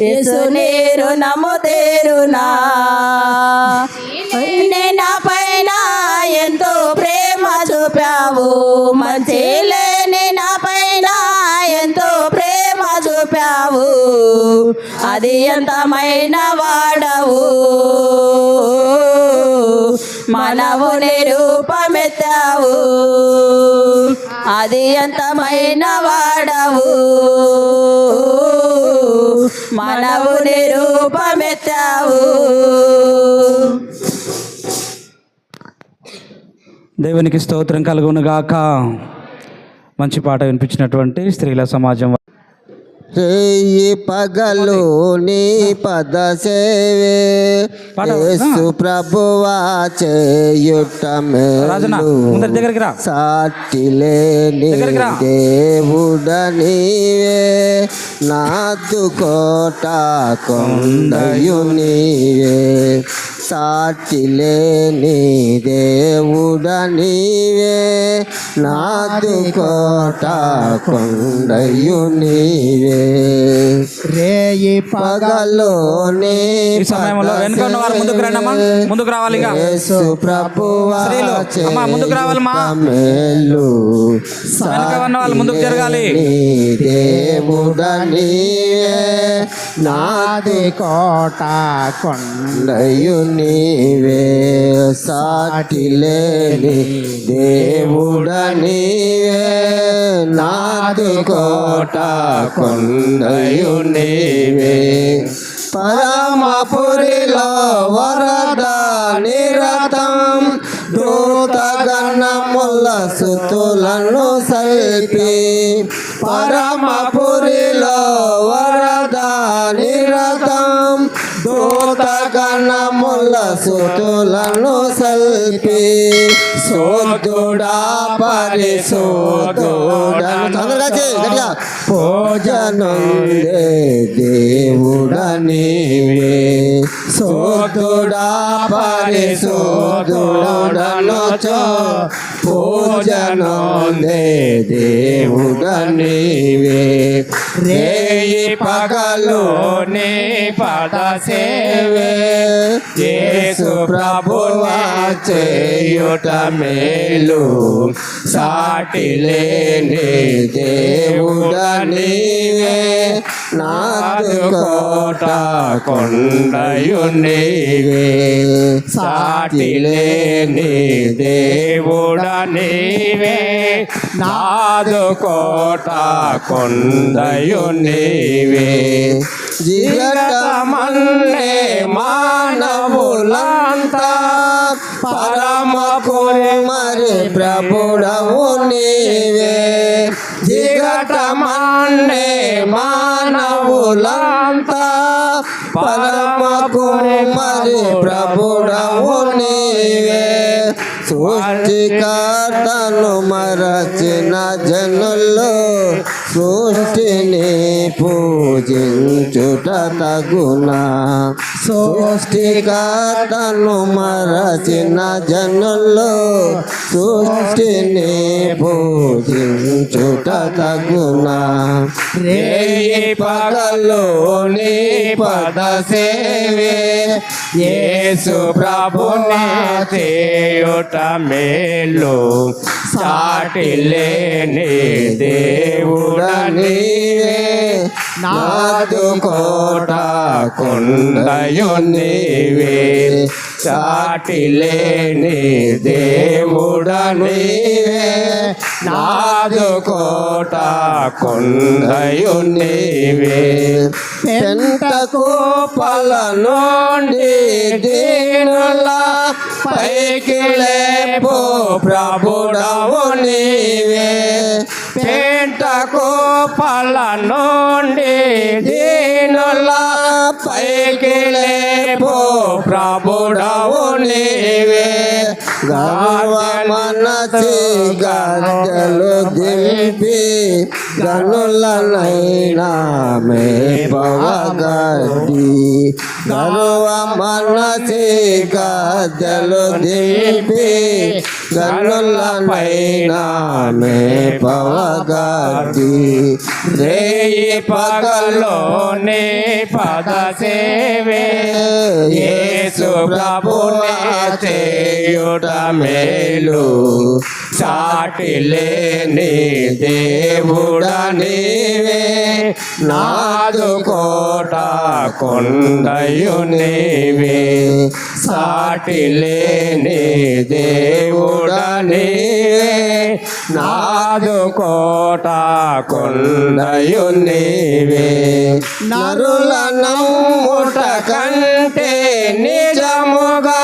యేసుని రుణము తీరునా. నా పైన ఎంతో ప్రేమ చూపావు, మంచి లేని నా పైన ఎంతో ప్రేమ చూపావు, అది ఎంతమైన వాడవు, మనవుని రూపమెత్తావు, అది ఎంతమైన వాడవు, మనవుని రూపమెత్తావు. దేవునికి స్తోత్రం కలుగును గాక. మంచి పాట వినిపించినటువంటి స్త్రీల సమాజం రేయి పగలు నీ పద సేవే యేసు ప్రభువా చేయుట మేలు, సాటి లేని దేవుడ నీవే, నాదు కోట కొండయు నీవే, సాటి లేని దేవుడ నీవే, నాదు కోట కొండయు నీవే. రేయి పగలు నీ సమయంలో వెనుక ఉన్న వారు ముందుకు రండి అమ్మా, ముందుకు రావాలి. యేసు ప్రభువా ముందుకు రావాలమ్మా, మేలు, వెనుక ఉన్న వాళ్ళు ముందుకు జరగాలి. దేవుడ నీవే, నాది కోట కొండయు నీవే, సాటి లేని దేవుడ నీవే, నాది కోట కొండయు నీవే. పరమపురిలో వరద నిరతం, దూతగణముల సుతులను సల్పి, పరమపురిలో వరద నిరతం, దూతగణముల సుతులను సల్పి, సోదుడా పరిశోధుడా భోజనుందే దేవుడ నీవే, సోదుడా పరిశోధుడను భోజనుందే దేవుడ నీవే. రేయి పగలు నీ పద సేవే యేసు ప్రభువా చేయుట మేలు, సాటి లేని దేవుడ నీవే, నాదు కోట కొండయు నీవే, సాటి లేని దేవుడ నీవే, నాదు కోట కొండయు నీవే. జీవితమన్నే మానవులంతా పరమపురి మరి ప్రభుడవు నీవే, జిగటమన్నే మానవులంతా పరమపురి మరి ప్రభుడవు నీవే, సృష్టికర్తను మరచిన జనుల్లో సృష్టిని పూజించుట తగునా, సృష్టికర్తను మరచిన జనుల్లో సృష్టిని పూజించుట తగునా. రేయి పగలు నీ పద సేవే యేసు ప్రభుని చేయుట మేలు, సాటి లేని దేవుడ నీవే, నాదు కోట కొండయు నీవే, సాటి లేని దేవుడ నీవే, నాదు కోట కొండయు నీవే. పెంటకు పలనుండి దీనుల పైకి లేపు ప్రభుడవు నీవే, పెంటకు పలనుండి దీనుల పైకి లేపు ప్రభుడవు నీవే, గర్వ మనసి గద్దెలు దింపి గనులనైనా మేపవగట్టి గర్వ మనసి గద్దెలు దింపి గనులనైనా మేపవగట్టి రేయి పగలోనే పద సేవే యేసు ప్రభునే చేయుట మేలు సాటి లేని దేవుడా నీవే నాదు కోట కొండయు నీవే సాటి లేని దేవుడా నీవే నాదు కోట కొండయు నీవే నరుల నమ్ముట కంటే నిజముగా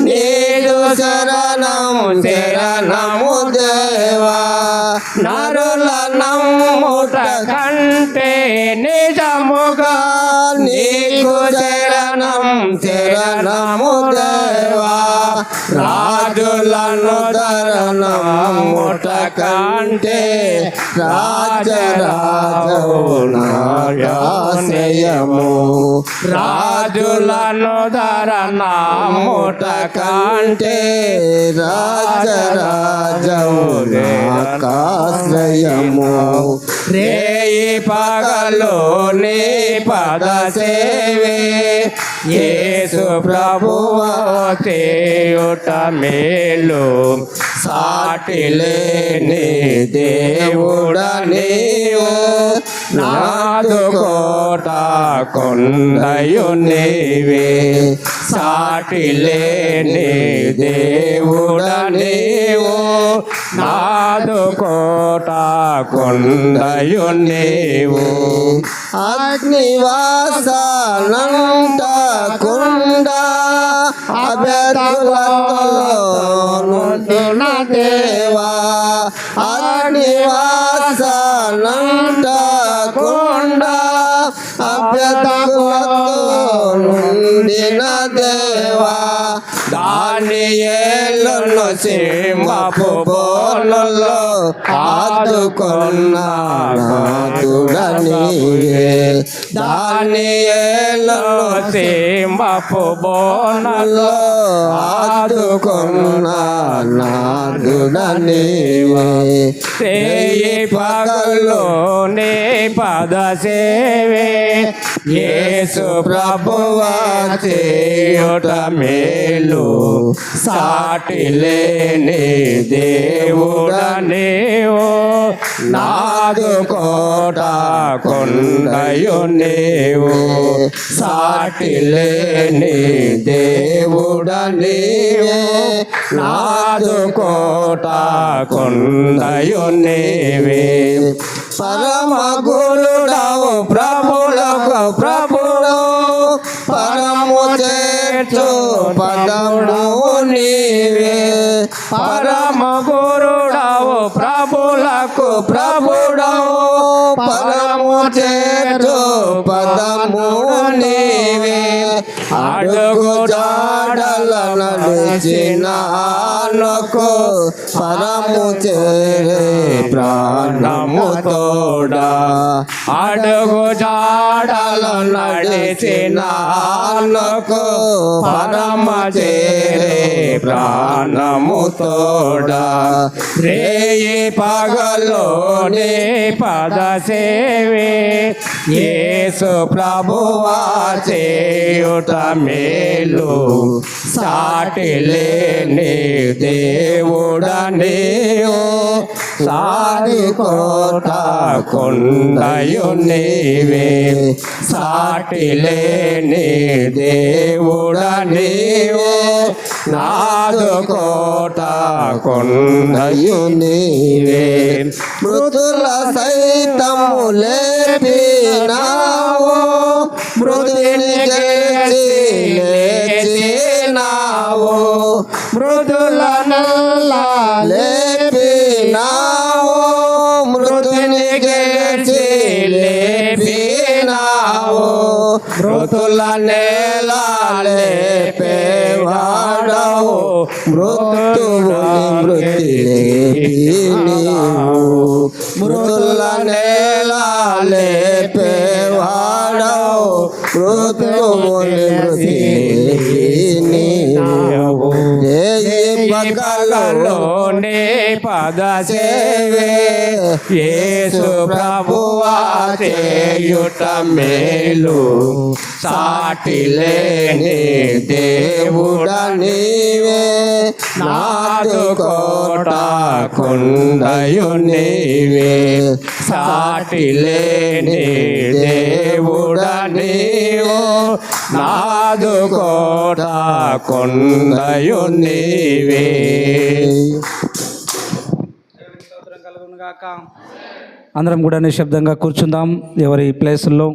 నీదు శరణము శరణము దేవా నరుల నమ్ముట కంటే నిజముగా నీకు శరణం శరణము దేవా రాజులను ధరణముట కంటే రాజరాజవు నాయాశ్రయము రాజులను ధరణముట కంటే రాజరాజవు నాకాశ్రయము రేయి పగలు నీ పద సేవే యేసు ప్రభువా చేయుట మేలు సాటి లేని దేవుడా నీవు నాదు కోట కొండయు నీవే సాటి లేని దేవుడా నీవు నాదు కోట కొండయు నీవు అగ్నివాసానంట కుండ అభ్యర్థులతో దేవా అగ్నివాసానంట కుండ అభ్యర్థులతో నుండిన దేవా దానియేలును సింహపు బోనులో ఆదుకున్న నాథుడా నీవే దానియేలును సింహపు బోనులో ఆదుకున్న నాథుడా నీవే రేయి పగలు నీ పద సేవే యేసు ప్రభువా చేయుట మేలు సాటి లేని దేవుడా నీవు నాదు కోట కొండయు నీవు సాటి లేని దేవుడా నీవు నాదు కోట కొండయు నీవే పరమ గురుడవు ప్రభులకు ప్రభుడు పరము చేర్చు పదము నీవే పరమ గురుడవు ప్రభులకు ప్రభుడవు పరము చేర్చు పదము నీవే అడుగు జాడల నడిచిన నొక్కు పరము చేరే ప్రాణము తోడా అడుగు జాడల నడిచిన నొక్కు పరమ చేరే ప్రాణము తోడా రేయి పగలు నీ పద సేవే యేసు ప్రభువా చేయుట మేలు సాటి లేని దేవుడా నీవు సాది కోట కొండయు నీవే సాటి లేని దేవుడా నీవు నాదు కోట కొండయు నీవే మృతుల సైతము లేపినావు మృతిని గెలిచి లేచినావు మృదులనల్లా లేపినావు మృతిని గెలిచి లేపినావు మృతుల నేల లేపేవాడవు మృతువుని మృతి నీవు మృతుల నేల లేపేవాడవు మృతువుని మృతి నీవు పగలలో నే పద సేవే యేసు ప్రభువా చేయుట మేలు సాటి లేని దేవుడ నీవే నాదు కోట కొండయు నీవే సాటి లేని దేవుడ నీవు నాదు కోట కొండయు నీవే. అందరం కూడా నిశ్శబ్దంగా కూర్చుందాం. ఎవరి ప్లేసుల్లో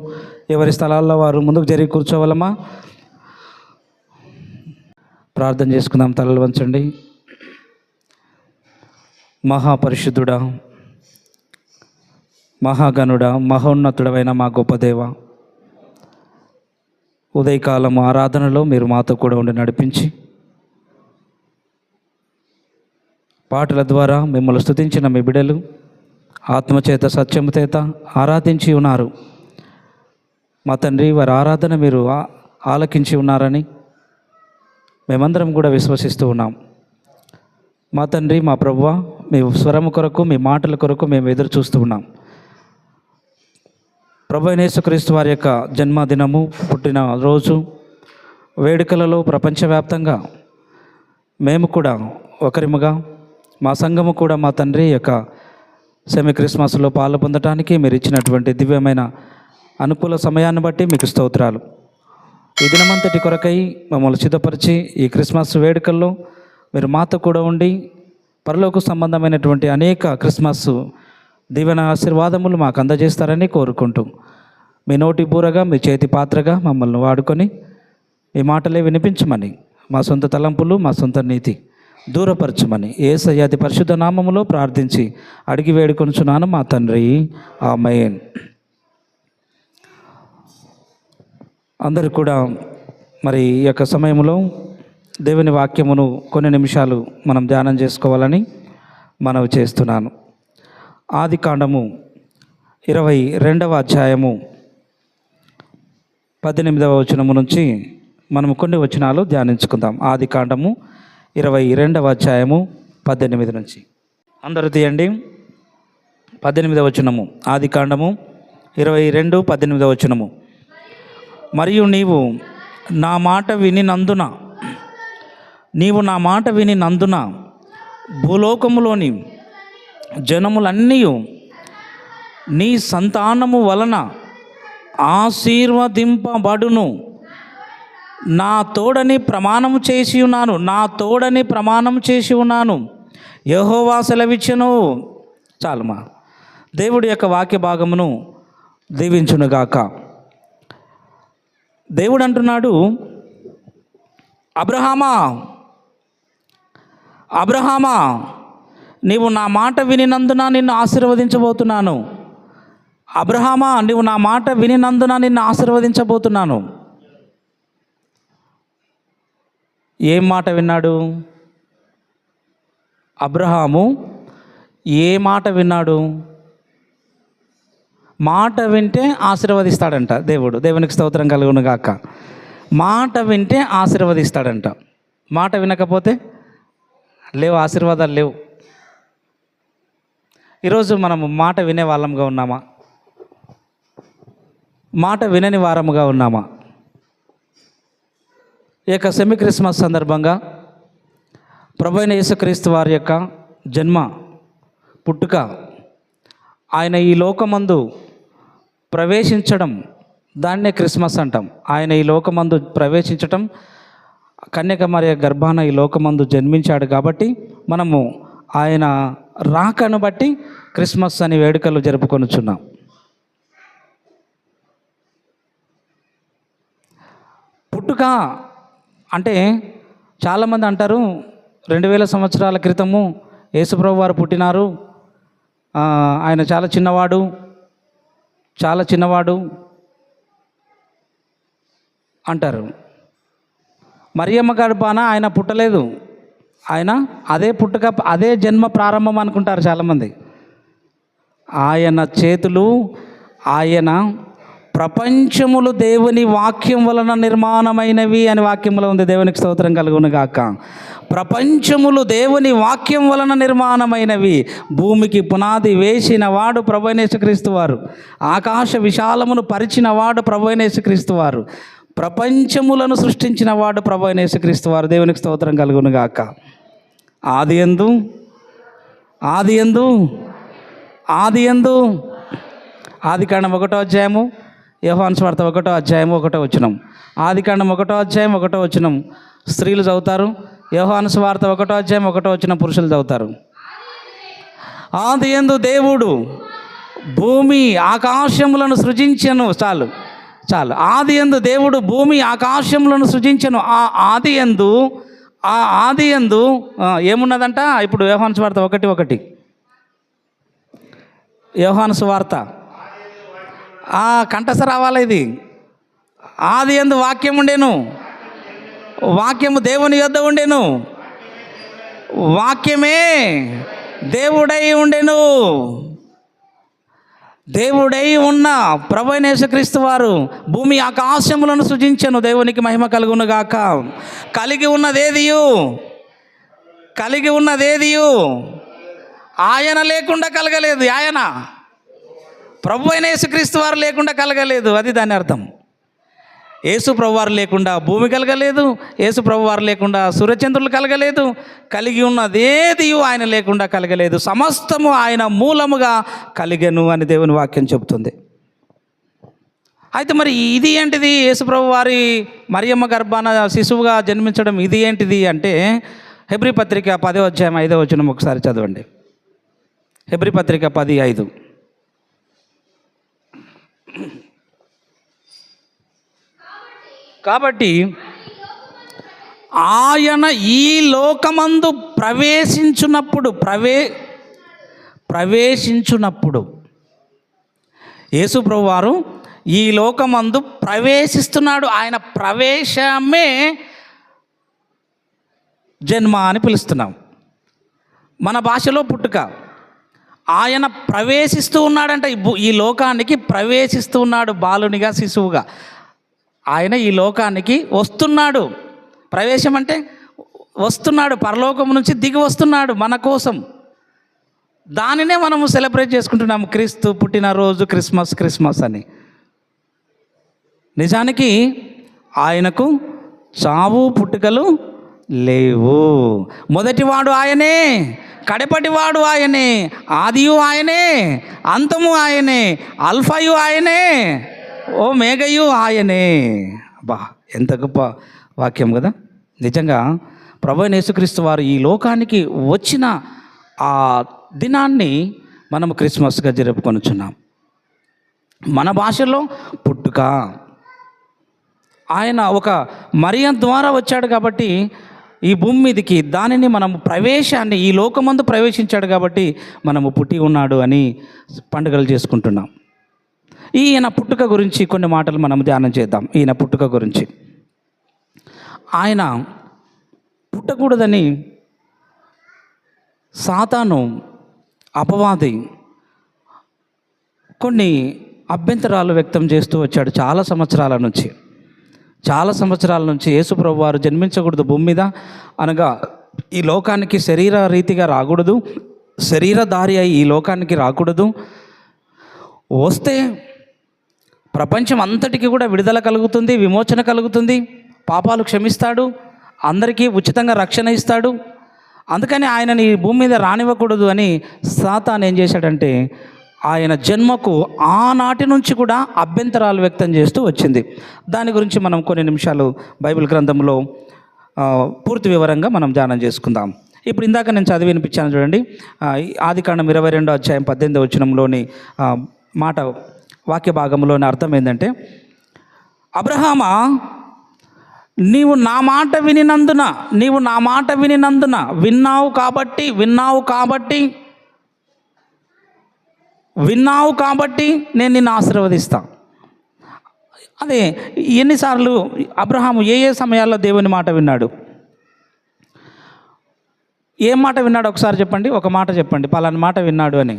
ఎవరి స్థలాల్లో వారు ముందుకు జరిగి కూర్చోవాలమ్మా. ప్రార్థన చేసుకుందాం. తలలు వంచండి. మహాపరిశుద్ధుడా, మహాగణుడా, మహోన్నతుడమైన మా గొప్ప దేవ, ఉదయకాలం ఆరాధనలో మీరు మాతో కూడా ఉండి నడిపించి పాటల ద్వారా మిమ్మల్ని స్తుతించిన మీ బిడ్డలు ఆత్మచేత సత్యము చేత ఆరాధించి ఉన్నారు. మా తండ్రి, వారి ఆరాధన మీరు ఆలకించి ఉన్నారని మేమందరం కూడా విశ్వసిస్తూ ఉన్నాం. మా తండ్రి, మా ప్రభువా, మీ స్వరము కొరకు, మీ మాటల కొరకు మేము ఎదురు చూస్తూ ఉన్నాం. ప్రభు అయిన యేసుక్రీస్తు వారి యొక్క జన్మదినము, పుట్టిన రోజు వేడుకలలో ప్రపంచవ్యాప్తంగా మేము కూడా ఒకరిముగా, మా సంఘము కూడా మా తండ్రి యొక్క సెమీ క్రిస్మస్లో పాలు పొందటానికి మీరు ఇచ్చినటువంటి దివ్యమైన అనుకూల సమయాన్ని బట్టి మీకు స్తోత్రాలు. ఈ దినమంతటి కొరకై మమ్మల్ని సిద్ధపరిచి ఈ క్రిస్మస్ వేడుకల్లో మీరు మాతో కూడా ఉండి పరలోక సంబంధమైనటువంటి అనేక క్రిస్మస్ దీవెన ఆశీర్వాదములు మాకు అందజేస్తారని కోరుకుంటూ మీ నోటి బూరగా, మీ చేతి పాత్రగా మమ్మల్ని వాడుకొని మీ మాటలే వినిపించమని, మా సొంత తలంపులు, మా సొంత నీతి దూరపరచమని యేసయ్య అతి పరిశుద్ధ నామములో ప్రార్థించి అడిగి వేడుకొనుచున్నాను మా తండ్రి, ఆమేన్. అందరూ కూడా మరి ఈ యొక్క సమయంలో దేవుని వాక్యమును కొన్ని నిమిషాలు మనం ధ్యానం చేసుకోవాలని మనవి చేస్తున్నాను. ఆది కాండము 22వ అధ్యాయము 18వ వచనము నుంచి మనము కొన్ని వచనాలు ధ్యానించుకుందాం. ఆది కాండము 22వ అధ్యాయము 18 నుంచి. అందరూ తీయండి. 18వ వచనము, ఆది కాండము 22:18వ వచనము. మరియు నీవు నా మాట వినినందున భూలోకములోని జనములన్నీ నీ సంతానము వలన ఆశీర్వదింపబడును. నా తోడని ప్రమాణము చేసి ఉన్నాను యెహోవా సెలవిచ్చెను. చాలుమా. దేవుడి యొక్క వాక్య భాగమును దీవించునుగాక. దేవుడు అంటున్నాడు, అబ్రహామా, నీవు నా మాట వినినందున నిన్ను ఆశీర్వదించబోతున్నాను. అబ్రహామా, నీవు నా మాట వినినందున నిన్ను ఆశీర్వదించబోతున్నాను. ఏం మాట విన్నాడు అబ్రహాము? ఏ మాట విన్నాడు? మాట వింటే ఆశీర్వదిస్తాడంట దేవుడు. దేవునికి స్తోత్రం కలుగును గాక. మాట వింటే ఆశీర్వదిస్తాడంట. మాట వినకపోతే లేవు, ఆశీర్వాదాలు లేవు. ఈరోజు మనము మాట వినే వాళ్ళముగా ఉన్నామా? మాట వినని వారముగా ఉన్నామా? ఈ యొక్క సెమీ క్రిస్మస్ సందర్భంగా ప్రభు అయిన యేసుక్రీస్తు వారి యొక్క జన్మ, పుట్టుక, ఆయన ఈ లోకమందు ప్రవేశించడం, దాన్నే క్రిస్మస్ అంటాం. ఆయన ఈ లోకమందు ప్రవేశించటం, కన్యక మరియ గర్భాన ఈ లోకమందు జన్మించాడు కాబట్టి మనము ఆయన రాకను బట్టి క్రిస్మస్ అని వేడుకలు జరుపుకొనుచున్నాం. పుట్టుక అంటే చాలామంది అంటారు 2000 సంవత్సరాల క్రితము యేసుప్రభు వారు పుట్టినారు, ఆయన చాలా చిన్నవాడు అంటారు. మరియమ్మ గర్భాన ఆయన పుట్టలేదు. ఆయన అదే పుట్టుక, అదే జన్మ ప్రారంభం అనుకుంటారు చాలామంది. ఆయన చేతులు, ఆయన ప్రపంచములు దేవుని వాక్యం వలన నిర్మాణమైనవి అని వాక్యములో ఉంది. దేవునికి స్తోత్రం కలుగును గాక. ప్రపంచములు దేవుని వాక్యం వలన నిర్మాణమైనవి. భూమికి పునాది వేసిన వాడు ప్రభువైన యేసుక్రీస్తు వారు. ఆకాశ విశాలమును పరిచిన వాడు ప్రభువైన యేసుక్రీస్తు వారు. ప్రపంచములను సృష్టించిన వాడు ప్రభువైన యేసుక్రీస్తు వారు. దేవునికి స్తోత్రం కలుగును గాక. ఆదియందు ఆదికాండం 1వ అధ్యాయము, యోహాను సువార్త 1వ అధ్యాయము 1వ వచనం. ఆదికాండం 1వ అధ్యాయం 1వ వచనం స్త్రీలు చదువుతారు. యోహాను సువార్త 1వ అధ్యాయం 1వ వచనం పురుషులు చదువుతారు. ఆదియందు దేవుడు భూమి ఆకాశములను సృజించెను. చాలు. ఆదియందు దేవుడు భూమి ఆకాశములను సృజించెను. ఆ ఆదియందు ఏమున్నదంట? ఇప్పుడు యోహాను సువార్త 1:1. యోహాను సువార్త కంఠస్థ రావాలి ఇది. ఆదియందు వాక్యం ఉండెను, వాక్యము దేవుని యొద్ద ఉండెను, వాక్యమే దేవుడై ఉండెను. దేవుడై ఉన్న ప్రభువైన యేసుక్రీస్తు వారు భూమి ఆకాశములను సృజించెను. దేవునికి మహిమ కలుగును గాక. కలిగి ఉన్నదేదియు ఆయన లేకుండా కలగలేదు. ఆయన ప్రభువైన యేసుక్రీస్తు వారు లేకుండా కలగలేదు. అది దాని అర్థం. యేసు ప్రభువారు లేకుండా భూమి కలగలేదు. యేసు ప్రభువారు లేకుండా సూర్యచంద్రులు కలగలేదు. కలిగి ఉన్నదేది ఆయన లేకుండా కలగలేదు. సమస్తము ఆయన మూలముగా కలిగెను అని దేవుని వాక్యం చెబుతుంది. అయితే మరి ఇది ఏంటిది? యేసు ప్రభువారి మరియమ్మ గర్భాన శిశువుగా జన్మించడం ఇది ఏంటిది అంటే, హెబ్రీ పత్రిక 10వ అధ్యాయం 5వ వచనం ఒకసారి చదవండి. హెబ్రీ పత్రిక 10:5. కాబట్టి ఆయన ఈ లోకమందు ప్రవేశించున్నప్పుడు యేసు ప్రభువారు ఈ లోకమందు ప్రవేశిస్తున్నాడు. ఆయన ప్రవేశమే జన్మ అని పిలుస్తున్నాం. మన భాషలో పుట్టుక. ఆయన ప్రవేశిస్తూ ఉన్నాడంట. ఈ లోకానికి ప్రవేశిస్తూ ఉన్నాడు బాలునిగా, శిశువుగా. ఆయన ఈ లోకానికి వస్తున్నాడు. ప్రవేశం అంటే వస్తున్నాడు, పరలోకం నుంచి దిగి వస్తున్నాడు మన కోసం. దానినే మనము సెలబ్రేట్ చేసుకుంటున్నాము. క్రీస్తు పుట్టినరోజు, క్రిస్మస్ అని. నిజానికి ఆయనకు చావు పుట్టుకలు లేవు. మొదటివాడు ఆయనే, కడపటివాడు ఆయనే, ఆదియు ఆయనే, అంతము ఆయనే, అల్ఫాయు ఆయనే, ఓ మేఘయు ఆయనే. బా, ఎంత గొప్ప వాక్యం కదా. నిజంగా ప్రభువైన యేసుక్రీస్తు వారు ఈ లోకానికి వచ్చిన ఆ దినాన్ని మనము క్రిస్మస్గా జరుపుకొనుచున్నాం. మన భాషలో పుట్టుక. ఆయన ఒక మరియ ద్వారా వచ్చాడు కాబట్టి ఈ భూమి మీదకి, దానిని మనము ప్రవేశాన్ని, ఈ లోకమందు ప్రవేశించాడు కాబట్టి మనము పుట్టి ఉన్నాడు అని పండుగలు చేసుకుంటున్నాం. ఈయన పుట్టుక గురించి కొన్ని మాటలు మనం ధ్యానం చేద్దాం. ఈయన పుట్టుక గురించి. ఆయన పుట్టకూడదని సాతాను, అపవాది కొన్ని అభ్యంతరాలు వ్యక్తం చేస్తూ వచ్చాడు చాలా సంవత్సరాల నుంచి. యేసు ప్రభువు వారు జన్మించకూడదు భూమి మీద, అనగా ఈ లోకానికి శరీర రీతిగా రాకూడదు, శరీరధారి అయి ఈ లోకానికి రాకూడదు. వస్తే ప్రపంచం అంతటికి కూడా విడుదల కలుగుతుంది, విమోచన కలుగుతుంది, పాపాలు క్షమిస్తాడు, అందరికీ ఉచితంగా రక్షణ ఇస్తాడు. అందుకని ఆయనని ఈ భూమి మీద రానివ్వకూడదు అని సాతాను ఏం చేశాడంటే, ఆయన జన్మకు ఆనాటి నుంచి కూడా అభ్యంతరాలు వ్యక్తం చేస్తూ వచ్చింది. దాని గురించి మనం కొన్ని నిమిషాలు బైబిల్ గ్రంథంలో పూర్తి వివరంగా మనం ధ్యానం చేసుకుందాం. ఇప్పుడు ఇందాక నేను చదివి వినిపించాను చూడండి. ఆదికాండం 22వ అధ్యాయం 18వ వచనంలోని మాట, వాక్య భాగంలోని అర్థం ఏంటంటే, అబ్రహామా, నీవు నా మాట వినినందున విన్నావు కాబట్టి నేను నిన్ను ఆశీర్వదిస్తా. అదే ఎన్నిసార్లు అబ్రహాము ఏ సమయాల్లో దేవుని మాట విన్నాడు? ఏం మాట విన్నాడు ఒకసారి చెప్పండి, ఒక మాట చెప్పండి, పలానా మాట విన్నాడు అని.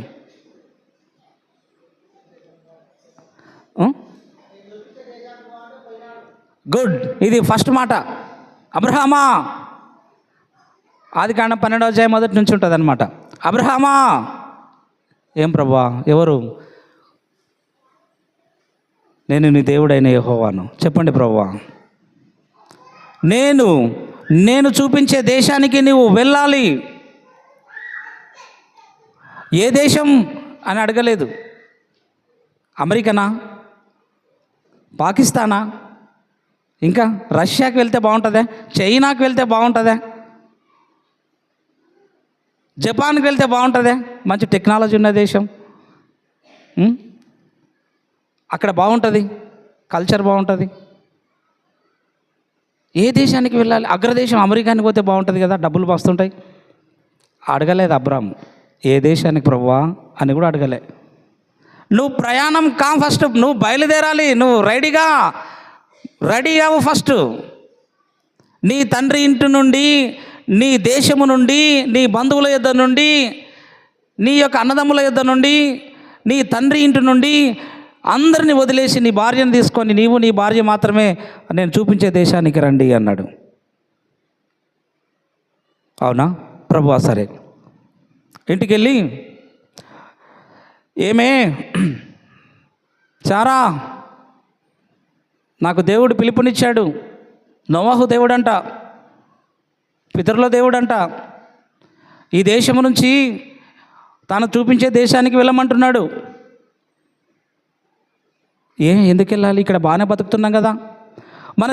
గుడ్, ఇది ఫస్ట్ మాట. అబ్రహామా, ఆదికాండం 12వ అధ్యాయం మొదటి నుంచి ఉంటుంది అనమాట. అబ్రహామా, ఏం ప్రభువా, ఎవరు? నేను నీ దేవుడైన యెహోవాను. చెప్పండి ప్రభువా, నేను చూపించే దేశానికి నీవు వెళ్ళాలి. ఏ దేశం అని అడగలేదు. అమెరికానా, పాకిస్తానా, ఇంకా రష్యాకి వెళ్తే బాగుంటుందా, చైనాకి వెళ్తే బాగుంటుందా, జపాన్కి వెళ్తే బాగుంటుందా? మంచి టెక్నాలజీ ఉన్న దేశం, అక్కడ బాగుంటుంది, కల్చర్ బాగుంటుంది. ఏ దేశానికి వెళ్ళాలి? అగ్రదేశం అమెరికానికి పోతే బాగుంటుంది కదా, డబ్బులు వస్తుంటాయి. అడగలేదు అబ్రాము ఏ దేశానికి ప్రభువా అని కూడా అడగలే. నువ్వు ప్రయాణం ఫస్ట్ నువ్వు బయలుదేరాలి, నువ్వు రెడీ అవ్వు ఫస్ట్. నీ తండ్రి ఇంటి నుండి, నీ దేశము నుండి, నీ బంధువుల యొద్ద నుండి, నీ యొక్క అన్నదమ్ముల యొద్ద నుండి, నీ తండ్రి ఇంటి నుండి అందరిని వదిలేసి నీ భార్యను తీసుకొని నీవు నీ భార్య మాత్రమే నేను చూపించే దేశానికి రండి అన్నాడు. అవునా ప్రభువా? సరే. ఇంటికి వెళ్ళి, ఏమే చారా, నాకు దేవుడు పిలుపునిచ్చాడు. నోవహు దేవుడంట, పితరుల దేవుడంట. ఈ దేశము నుంచి తాను చూపించే దేశానికి వెళ్ళమంటున్నాడు. ఎందుకు వెళ్ళాలి? ఇక్కడ బాగానే బతుకుతున్నాం కదా, మన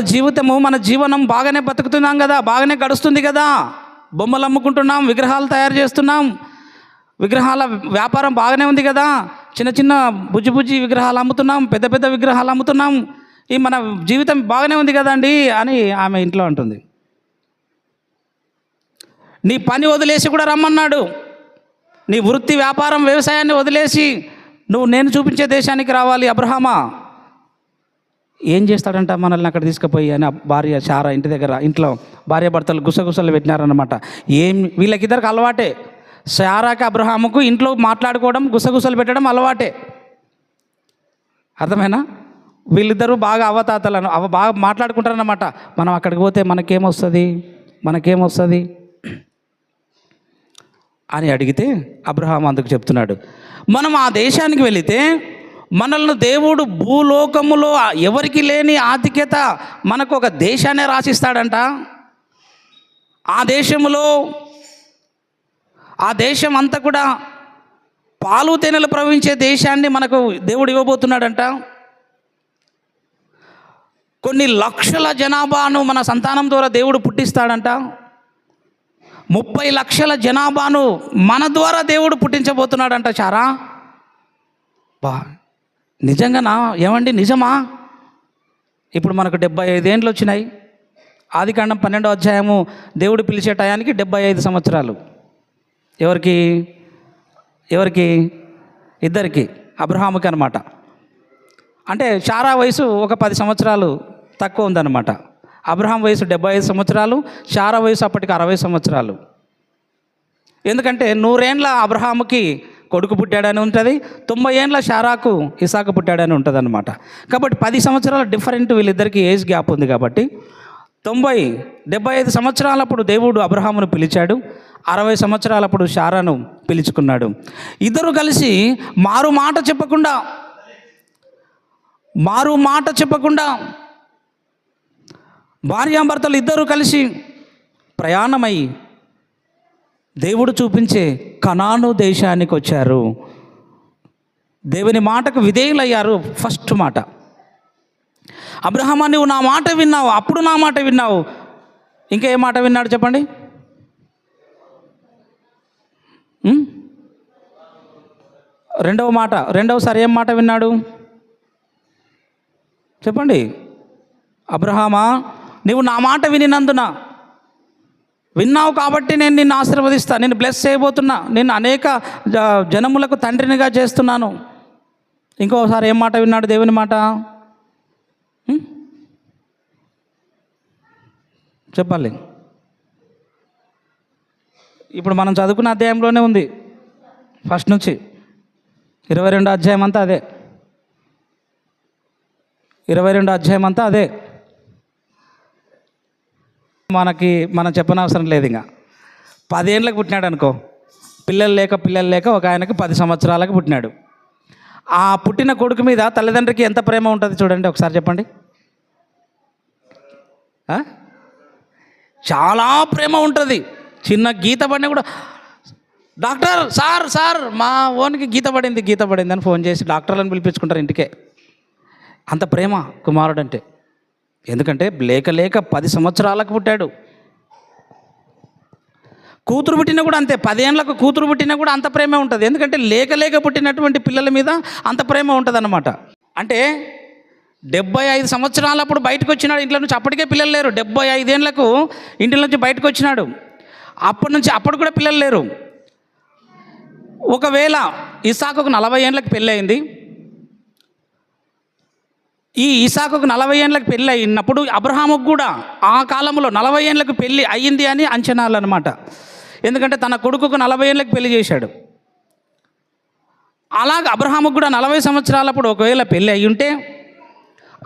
జీవనం బాగానే బతుకుతున్నాం కదా, బాగానే గడుస్తుంది కదా. బొమ్మలు అమ్ముకుంటున్నాం, విగ్రహాలు తయారు చేస్తున్నాం, విగ్రహాల వ్యాపారం బాగానే ఉంది కదా. చిన్న చిన్న బుజ్జి విగ్రహాలు అమ్ముతున్నాం, పెద్ద పెద్ద విగ్రహాలు అమ్ముతున్నాం. ఈ మన జీవితం బాగానే ఉంది కదండి అని ఆమె ఇంట్లో అంటుంది. నీ పని వదిలేసి కూడా రమ్మన్నాడు. నీ వృత్తి, వ్యాపారం, వ్యవసాయాన్ని వదిలేసి నువ్వు నేను చూపించే దేశానికి రావాలి. అబ్రహామా ఏం చేస్తాడంట మనల్ని అక్కడ తీసుకుపోయి అని భార్య శారా ఇంట్లో భార్య భర్తలు గుసగుసలు పెట్టినారనమాట. వీళ్ళకిద్దరికి అలవాటే. శారాకి అబ్రహాముకు ఇంట్లో మాట్లాడుకోవడం, గుసగుసలు పెట్టడం అలవాటే. అర్థమైనా? వీళ్ళిద్దరూ బాగా అవతాతలను బాగా మాట్లాడుకుంటారన్నమాట. మనం అక్కడికి పోతే మనకేమొస్తుంది అని అడిగితే అబ్రహాము అందుకు చెప్తున్నాడు, మనం ఆ దేశానికి వెళితే మనల్ని దేవుడు భూలోకములో ఎవరికి లేని ఆధిక్యత మనకు ఒక దేశాన్ని రాసిస్తాడంట. ఆ దేశం అంతా కూడా పాలు తేనెలు ప్రవహించే దేశాన్ని మనకు దేవుడు ఇవ్వబోతున్నాడంట. కొన్ని లక్షల జనాభాను మన సంతానం ద్వారా దేవుడు పుట్టిస్తాడంట. 30 లక్షల జనాభాను మన ద్వారా దేవుడు పుట్టించబోతున్నాడంట. చారా నిజంగానా? ఏమండి నిజమా? ఇప్పుడు మనకు 75 ఏండ్లు వచ్చినాయి. ఆదికాండం 12వ అధ్యాయము దేవుడు పిలిచే టయానికి 75 సంవత్సరాలు. ఎవరికి? ఇద్దరికి, అబ్రహాముకి అనమాట. అంటే శారా వయసు ఒక 10 సంవత్సరాలు తక్కువ ఉందన్నమాట. అబ్రహాం వయసు 75 సంవత్సరాలు, శారా వయసు అప్పటికి 60 సంవత్సరాలు. ఎందుకంటే 100 ఏండ్ల అబ్రహాముకి కొడుకు పుట్టాడని ఉంటుంది, 90 ఏండ్ల శారాకు ఇసాకు పుట్టాడని ఉంటుంది అనమాట. కాబట్టి 10 సంవత్సరాల డిఫరెంట్ వీళ్ళిద్దరికీ ఏజ్ గ్యాప్ ఉంది. కాబట్టి 75 సంవత్సరాలప్పుడు దేవుడు అబ్రహామును పిలిచాడు, 60 సంవత్సరాలప్పుడు శారాను పిలుచుకున్నాడు. ఇద్దరు కలిసి మారు మాట చెప్పకుండా భార్యాభర్తలు ఇద్దరు కలిసి ప్రయాణమై దేవుడు చూపించే కనాను దేశానికి వచ్చారు. దేవుని మాటకు విధేయులయ్యారు. ఫస్ట్ మాట, అబ్రహామా నువ్వు నా మాట విన్నావు, అప్పుడు నా మాట విన్నావు. ఇంకా ఏ మాట విన్నాడు చెప్పండి? రెండవసారి ఏం మాట విన్నాడు చెప్పండి? అబ్రహామా నువ్వు నా మాట విన్నావు కాబట్టి నేను నిన్ను ఆశీర్వదిస్తా, నేను బ్లెస్ చేయబోతున్నా, నేను అనేక జనములకు తండ్రినిగా చేస్తున్నాను. ఇంకోసారి ఏం మాట విన్నాడు? దేవుని మాట చెప్పాలి. ఇప్పుడు మనం చదువుకున్న అధ్యాయంలోనే ఉంది, ఫస్ట్ నుంచి 22 అధ్యాయం అంతా అదే, 22 అధ్యాయం అంతా అదే. మనం చెప్పనవసరం లేదు. ఇంకా 10 ఏళ్ళకి పుట్టినాడు అనుకో, పిల్లలు లేక ఒక ఆయనకి 10 సంవత్సరాలకు పుట్టినాడు. ఆ పుట్టిన కొడుకు మీద తల్లిదండ్రికి ఎంత ప్రేమ ఉంటుంది చూడండి, ఒకసారి చెప్పండి. చాలా ప్రేమ ఉంటుంది. చిన్న గీత పడినా కూడా, డాక్టర్ సార్ మా ఓన్కి గీత పడింది అని ఫోన్ చేసి డాక్టర్లను పిలిపించుకుంటారు ఇంటికే. అంత ప్రేమ కుమారుడు అంటే. ఎందుకంటే లేక 10 సంవత్సరాలకు పుట్టాడు. కూతురు పుట్టినా కూడా అంతే, 10 ఏళ్ళకు కూతురు పుట్టినా కూడా అంత ప్రేమ ఉంటుంది. ఎందుకంటే లేక పుట్టినటువంటి పిల్లల మీద అంత ప్రేమ ఉంటుంది అన్నమాట. అంటే 75 సంవత్సరాలప్పుడు బయటకు వచ్చినాడు ఇంట్లో నుంచి, అప్పటికే పిల్లలు లేరు. 75 ఏళ్ళకు ఇంటి నుంచి బయటకు వచ్చినాడు, అప్పటి కూడా పిల్లలు లేరు. ఒకవేళ ఇస్సాకుకు 40 ఏళ్ళకి పెళ్ళి అయింది. ఈ ఇస్సాకుకు 40 ఏళ్ళకి పెళ్ళి అయినప్పుడు అబ్రహాముకు కూడా ఆ కాలంలో 40 ఏళ్ళకు పెళ్ళి అయ్యింది అని అంచనాలు అనమాట. ఎందుకంటే తన కొడుకుకు 40 ఏళ్ళకి పెళ్లి చేశాడు. అలాగ అబ్రహాముకు కూడా 40 సంవత్సరాలప్పుడు ఒకవేళ పెళ్ళి అయ్యి ఉంటే,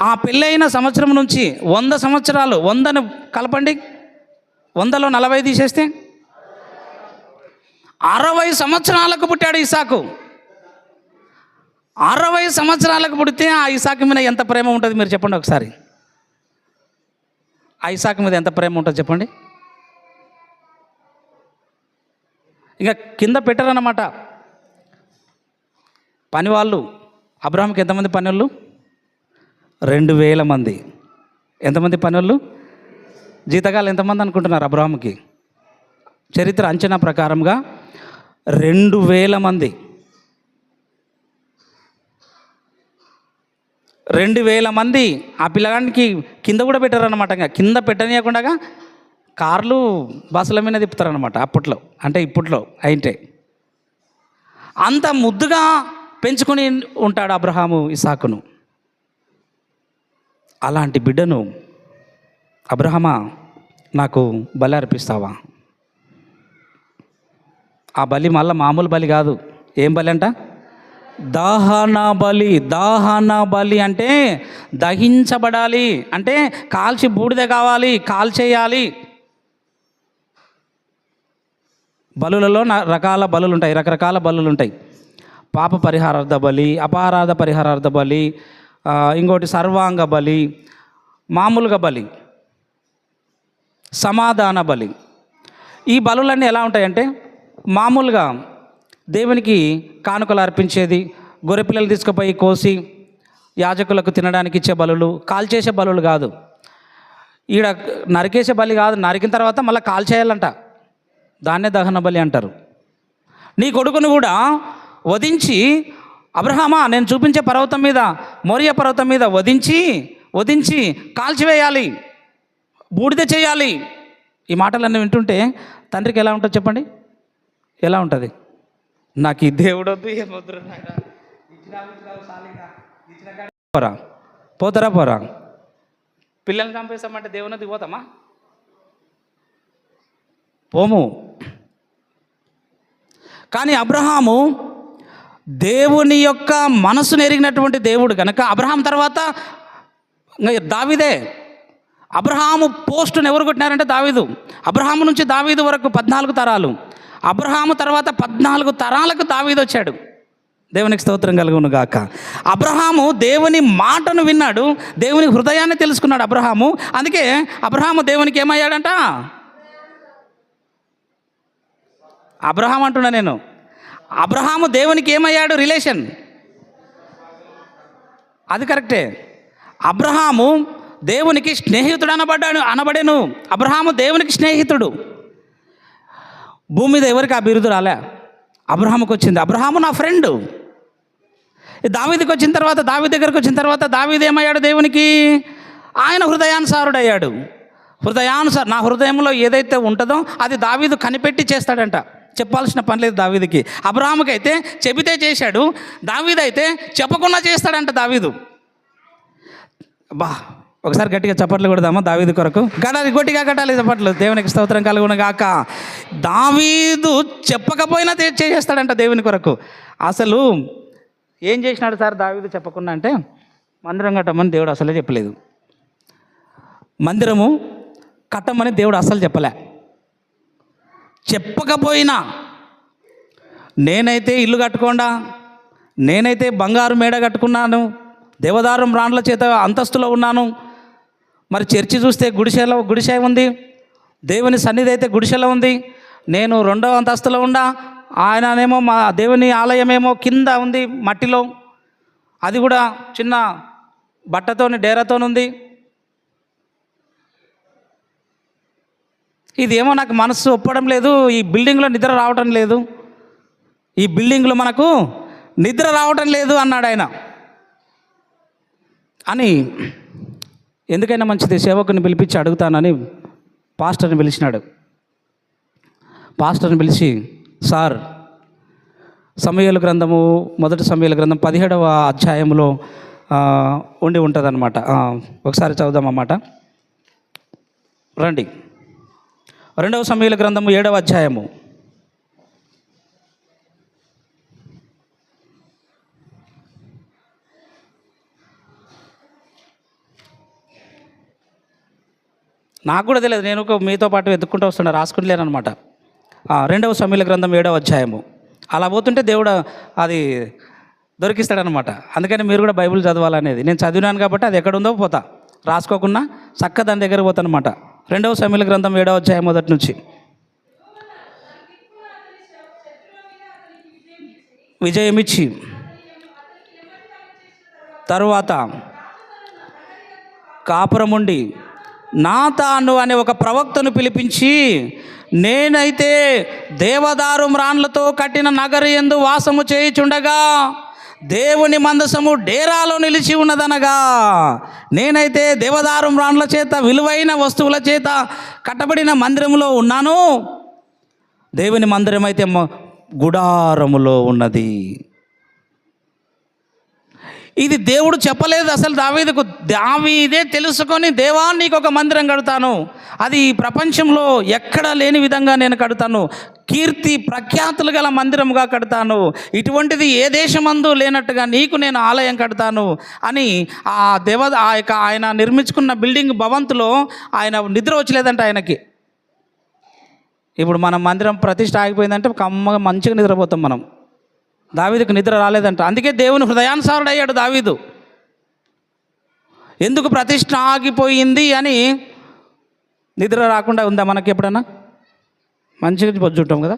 ఆ పెళ్ళి అయిన సంవత్సరం నుంచి 100 సంవత్సరాలు, 100ను కలపండి, 100లో 40 తీసేస్తే 60 సంవత్సరాలకు పుట్టాడు ఇస్సాకు. 60 సంవత్సరాలకు పుడితే ఆ ఇస్సాకు మీద ఎంత ప్రేమ ఉంటుంది మీరు చెప్పండి ఒకసారి. ఆ ఇస్సాకు మీద ఎంత ప్రేమ ఉంటుంది చెప్పండి. ఇంకా కింద పెట్టారన్నమాట పనివాళ్ళు. అబ్రహాంకి ఎంతమంది పనివాళ్ళు? 2000 మంది. ఎంతమంది పనివాళ్ళు? జీతగాళ్ళు ఎంతమంది అనుకుంటున్నారు అబ్రహాంకి? చరిత్ర అంచనా ప్రకారంగా 2000 మంది. 2000 మంది ఆ పిల్లగానికి కింద కూడా పెట్టారనమాట. ఇంకా కింద పెట్టనీయకుండా కార్లు బస్సుల మీద తిప్పుతారనమాట అప్పట్లో, అంటే ఇప్పట్లో అయితే. అంత ముద్దుగా పెంచుకొని ఉంటాడు అబ్రహాము ఇస్సాకును. అలాంటి బిడ్డను అబ్రహమా నాకు బలి అర్పిస్తావా? ఆ బలి మళ్ళీ మామూలు బలి కాదు. ఏం బలి అంట? దహన బలి. దహన బలి అంటే దహించబడాలి, అంటే కాల్చి బూడిద కావాలి, కాల్చేయాలి. బలులలో రకాల బలులు ఉంటాయి, రకరకాల బలులు ఉంటాయి. పాప పరిహారార్థ బలి, అపరాధ పరిహారార్థ బలి, ఇంకోటి సర్వాంగ బలి, మామూలుగా బలి, సమాధాన బలి. ఈ బలులన్నీ ఎలా ఉంటాయంటే, మామూలుగా దేవునికి కానుకలు అర్పించేది, గొర్రెపిల్లలు తీసుకుపోయి కోసి యాజకులకు తినడానికి ఇచ్చే బలులు, కాల్చేసే బలులు కాదు. ఈడ నరికేసే బలి కాదు, నరికిన తర్వాత మళ్ళీ కాల్చేయాలంట, దాన్నే దహన బలి అంటారు. నీ కొడుకును కూడా వధించి, అబ్రహామా నేను చూపించే పర్వతం మీద, మోరియా పర్వతం మీద వధించి కాల్చివేయాలి, బూడిద చేయాలి. ఈ మాటలన్నీ వింటుంటే తండ్రికి ఎలా ఉంటుంది చెప్పండి? ఎలా ఉంటుంది? నాకు ఈ దేవుడు వద్దు, ఏమొద్దు, పోరా పిల్లల్ని చంపేస్తామంటే దేవుని పోతామా? పోము. కానీ అబ్రహాము దేవుని యొక్క మనసును ఎరిగినటువంటి దేవుడు కనుక, అబ్రహాం తర్వాత దావీదే. అబ్రహాము పోస్టును ఎవరు కొట్టినారంటే దావీదు. అబ్రహాము నుంచి దావీదు వరకు 14 తరాలు. అబ్రహాము తర్వాత 14 తరాలకు దావీదు వచ్చాడు. దేవునికి స్తోత్రం కలుగును గాక. అబ్రహాము దేవుని మాటను విన్నాడు, దేవుని హృదయాన్ని తెలుసుకున్నాడు అబ్రహాము. అందుకే అబ్రహాము దేవునికి ఏమయ్యాడంట? అబ్రహాం అంటున్నా నేను. అబ్రహాము దేవునికి ఏమయ్యాడు? రిలేషన్. అది కరెక్టే. అబ్రహాము దేవునికి స్నేహితుడు అనబడేను. అబ్రహాము దేవునికి స్నేహితుడు. భూమి మీద ఎవరికి ఆ బిరుదు రాలే, అబ్రహాముకు వచ్చింది. అబ్రహాము నా ఫ్రెండు. దావీదుకి వచ్చిన తర్వాత, దావీదు దగ్గరికి వచ్చిన తర్వాత దావీదు ఏమయ్యాడు దేవునికి? ఆయన హృదయానుసారుడయ్యాడు. నా హృదయంలో ఏదైతే ఉంటుందో అది దావీదు కనిపెట్టి చేస్తాడంట. చెప్పాల్సిన పని లేదు దావీదుకి. అబ్రహాముకి అయితే చెబితే చేశాడు, దావీదు అయితే చెప్పకుండా చేస్తాడంట దావీదు. ఒకసారి గట్టిగా చప్పట్లు కొడదామా దావీదు కొరకు? కట్టాలి, గట్టిగా కట్టాలి చప్పట్లు. దేవునికి స్తోత్రం కలుగును గాక. దావీదు చెప్పకపోయినా చేస్తాడంట దేవుని కొరకు. అసలు ఏం చేసినాడు సార్ దావీదు చెప్పకుండా అంటే, మందిరం కట్టమని దేవుడు అసలే చెప్పలేదు. మందిరము కట్టమని దేవుడు అసలు చెప్పలే. చెప్పకపోయినా నేనైతే ఇల్లు కట్టుకోండా, నేనైతే బంగారు మేడ కట్టుకున్నాను, దేవదారం రాండ్ల చేత అంతస్తులో ఉన్నాను, మరి చర్చి చూస్తే గుడిసె ఉంది, దేవుని సన్నిధి అయితే గుడిసెలో ఉంది, నేను 2వ అంతస్తులో ఉండా, ఆయననేమో మా దేవుని ఆలయమేమో కింద ఉంది మట్టిలో, అది కూడా చిన్న బట్టతోని డేరాతోనుంది. ఇదేమో నాకు మనసు ఒప్పడం లేదు, ఈ బిల్డింగ్లో నిద్ర రావటం లేదు, ఈ బిల్డింగ్లో మనకు నిద్ర రావటం లేదు అన్నాడు ఆయన. అని ఎందుకైనా మంచిది సేవకుని పిలిపించి అడుగుతానని పాస్టర్ని పిలిచినాడు. పాస్టర్ని పిలిచి, సార్ సమూయేలు గ్రంథము, మొదటి సమూయేలు గ్రంథం 17వ అధ్యాయంలో ఉండి ఉంటుందన్నమాట. ఒకసారి చదువుదామన్నమాట. రండి. 2వ సమూయేలు గ్రంథము 7వ అధ్యాయము. నాకు కూడా తెలియదు, నేను మీతో పాటు వెతుక్కుంటూ వస్తున్నా, రాసుకుంటలేనమాట. 2వ సమూయేలు గ్రంథం 7వ అధ్యాయము. అలా పోతుంటే దేవుడు అది దొరికిస్తాడనమాట. అందుకని మీరు కూడా బైబిల్ చదవాలనేది. నేను చదివినాను కాబట్టి అది ఎక్కడుందో పోతా, రాసుకోకుండా చక్క దాని దగ్గర పోతానమాట. 2వ సమూయేలు గ్రంథం 7వ అధ్యాయం మొదటి నుంచి. విజయమిచ్చి తరువాత కాపురముండి నాతాను అనే ఒక ప్రవక్తను పిలిపించి, నేనైతే దేవదారు మ్రాన్లతో కట్టిన నగరి యందు వాసము చేయుచుండగా దేవుని మందసము డేరాలో నిలిచి ఉన్నదనగా, నేనైతే దేవదారు మ్రాన్ల చేత విలువైన వస్తువుల చేత కట్టబడిన మందిరములో ఉన్నాను, దేవుని మందిరం అయితే గుడారములో ఉన్నది. ఇది దేవుడు చెప్పలేదు అసలు దావీదుకు. దావీదే తెలుసుకొని, దేవా నీకు ఒక మందిరం కడతాను, అది ఈ ప్రపంచంలో ఎక్కడా లేని విధంగా నేను కడతాను, కీర్తి ప్రఖ్యాతులు గల మందిరముగా కడతాను, ఇటువంటిది ఏ దేశమందు లేనట్టుగా నీకు నేను ఆలయం కడతాను అని ఆయన నిర్మించుకున్న బిల్డింగ్ భవంతులో ఆయన నిద్ర వచ్చలేదంట ఆయనకి. ఇప్పుడు మన మందిరం ప్రతిష్ఠ ఆగిపోయిందంటే కమ్మగా మంచిగా నిద్రపోతాం మనం. దావీదుకు నిద్ర రాలేదంట. అందుకే దేవుని హృదయానుసారుడు అయ్యాడు దావీదు. ఎందుకు ప్రతిష్ఠ ఆగిపోయింది అని నిద్ర రాకుండా ఉందా మనకి ఎప్పుడన్నా? మంచిగా పొద్దుంటాం కదా,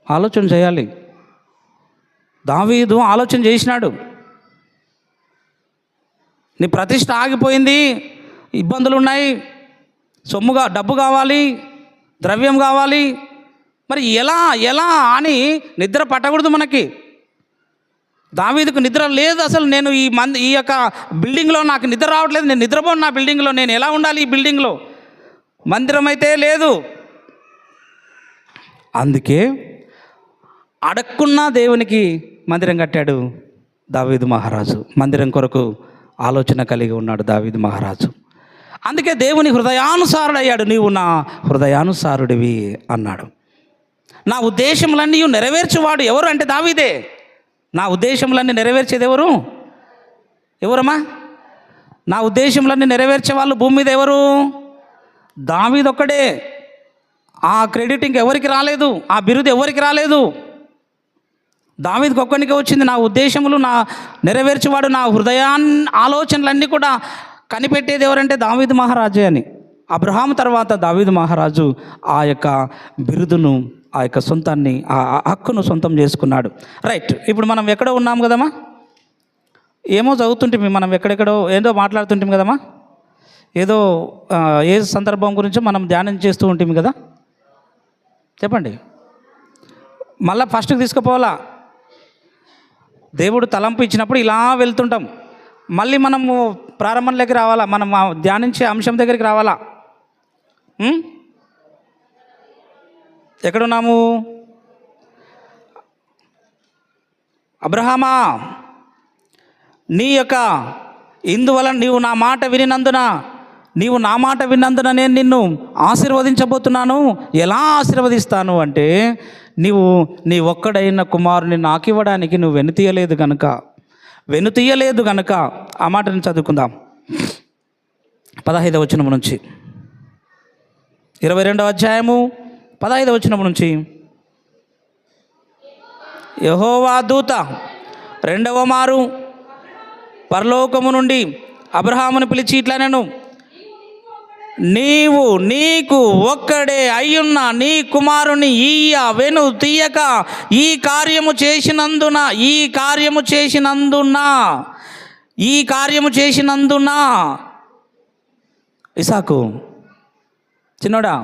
ఆలోచన చేయాలి. దావీదు ఆలోచన చేసినాడు. నీ ప్రతిష్ఠ ఆగిపోయింది, ఇబ్బందులు ఉన్నాయి, డబ్బు కావాలి, ద్రవ్యం కావాలి, మరి ఎలా అని నిద్ర పట్టకూడదు మనకి. దావీదుకు నిద్ర లేదు అసలు. నేను ఈ యొక్క బిల్డింగ్లో నాకు నిద్ర రావట్లేదు, నేను నిద్రపోను నా బిల్డింగ్లో, నేను ఎలా ఉండాలి ఈ బిల్డింగ్లో, మందిరం అయితే లేదు. అందుకే అడక్కున్న దేవునికి మందిరం కట్టాడు దావీదు మహారాజు. మందిరం కొరకు ఆలోచన కలిగి ఉన్నాడు దావీదు మహారాజు. అందుకే దేవుని హృదయానుసారుడు అయ్యాడు. నీవు నా హృదయానుసారుడివి అన్నాడు. నా ఉద్దేశములన్నీ నెరవేర్చువాడు ఎవరు అంటే దావీదే. నా ఉద్దేశములన్నీ నెరవేర్చేది ఎవరమ్మా? నా ఉద్దేశములన్నీ నెరవేర్చే వాళ్ళు భూమి మీద ఎవరు? దావీదు ఒక్కడే. ఆ క్రెడిట్ ఇంకెవరికి రాలేదు, ఆ బిరుదు ఎవరికి రాలేదు, దావీదుకు ఒక్కడికే వచ్చింది. నా ఉద్దేశములు నా నెరవేర్చేవాడు, నా ఆలోచనలన్నీ కూడా కనిపెట్టేది ఎవరంటే దావీదు మహారాజే అని. అబ్రహాము తర్వాత దావీదు మహారాజు ఆ యొక్క బిరుదును, ఆ యొక్క సొంతాన్ని, ఆ హక్కును సొంతం చేసుకున్నాడు. రైట్. ఇప్పుడు మనం ఎక్కడో ఉన్నాం కదమ్మా, ఏమో చదువుతుంటే మనం ఎక్కడెక్కడో ఏదో మాట్లాడుతుంటాం కదమ్మా, ఏదో ఏ సందర్భం గురించో మనం ధ్యానం చేస్తూ ఉంటాం కదా. చెప్పండి. మళ్ళీ ఫస్ట్కి తీసుకుపోవాలా. దేవుడు తలంపు ఇచ్చినప్పుడు ఇలా వెళ్తుంటాం, మళ్ళీ మనము ప్రారంభంలోకి రావాలా, మనం ధ్యానించే అంశం దగ్గరికి రావాలా. ఎక్కడున్నాము? అబ్రహామా, నీ యొక్క ఇందువలన నీవు నా మాట విన్నందున నేను నిన్ను ఆశీర్వదించబోతున్నాను. ఎలా ఆశీర్వదిస్తాను అంటే, నీ ఒక్కడైన కుమారుని నాకు ఇవ్వడానికి నువ్వు వెనుతీయలేదు గనుక. ఆ మాటని చదువుకుందాం. 15వ వచనం నుంచి, 22వ అధ్యాయము 15వ వచనం నుంచి. యెహోవా దూత రెండవ మారు పరలోకము నుండి అబ్రహామును పిలిచి ఇట్లనెను, నీకు ఒక్కడే అయ్యున్న నీ కుమారుని వెను తీయక ఈ కార్యము చేసినందున ఇసాకు చిన్నోడా,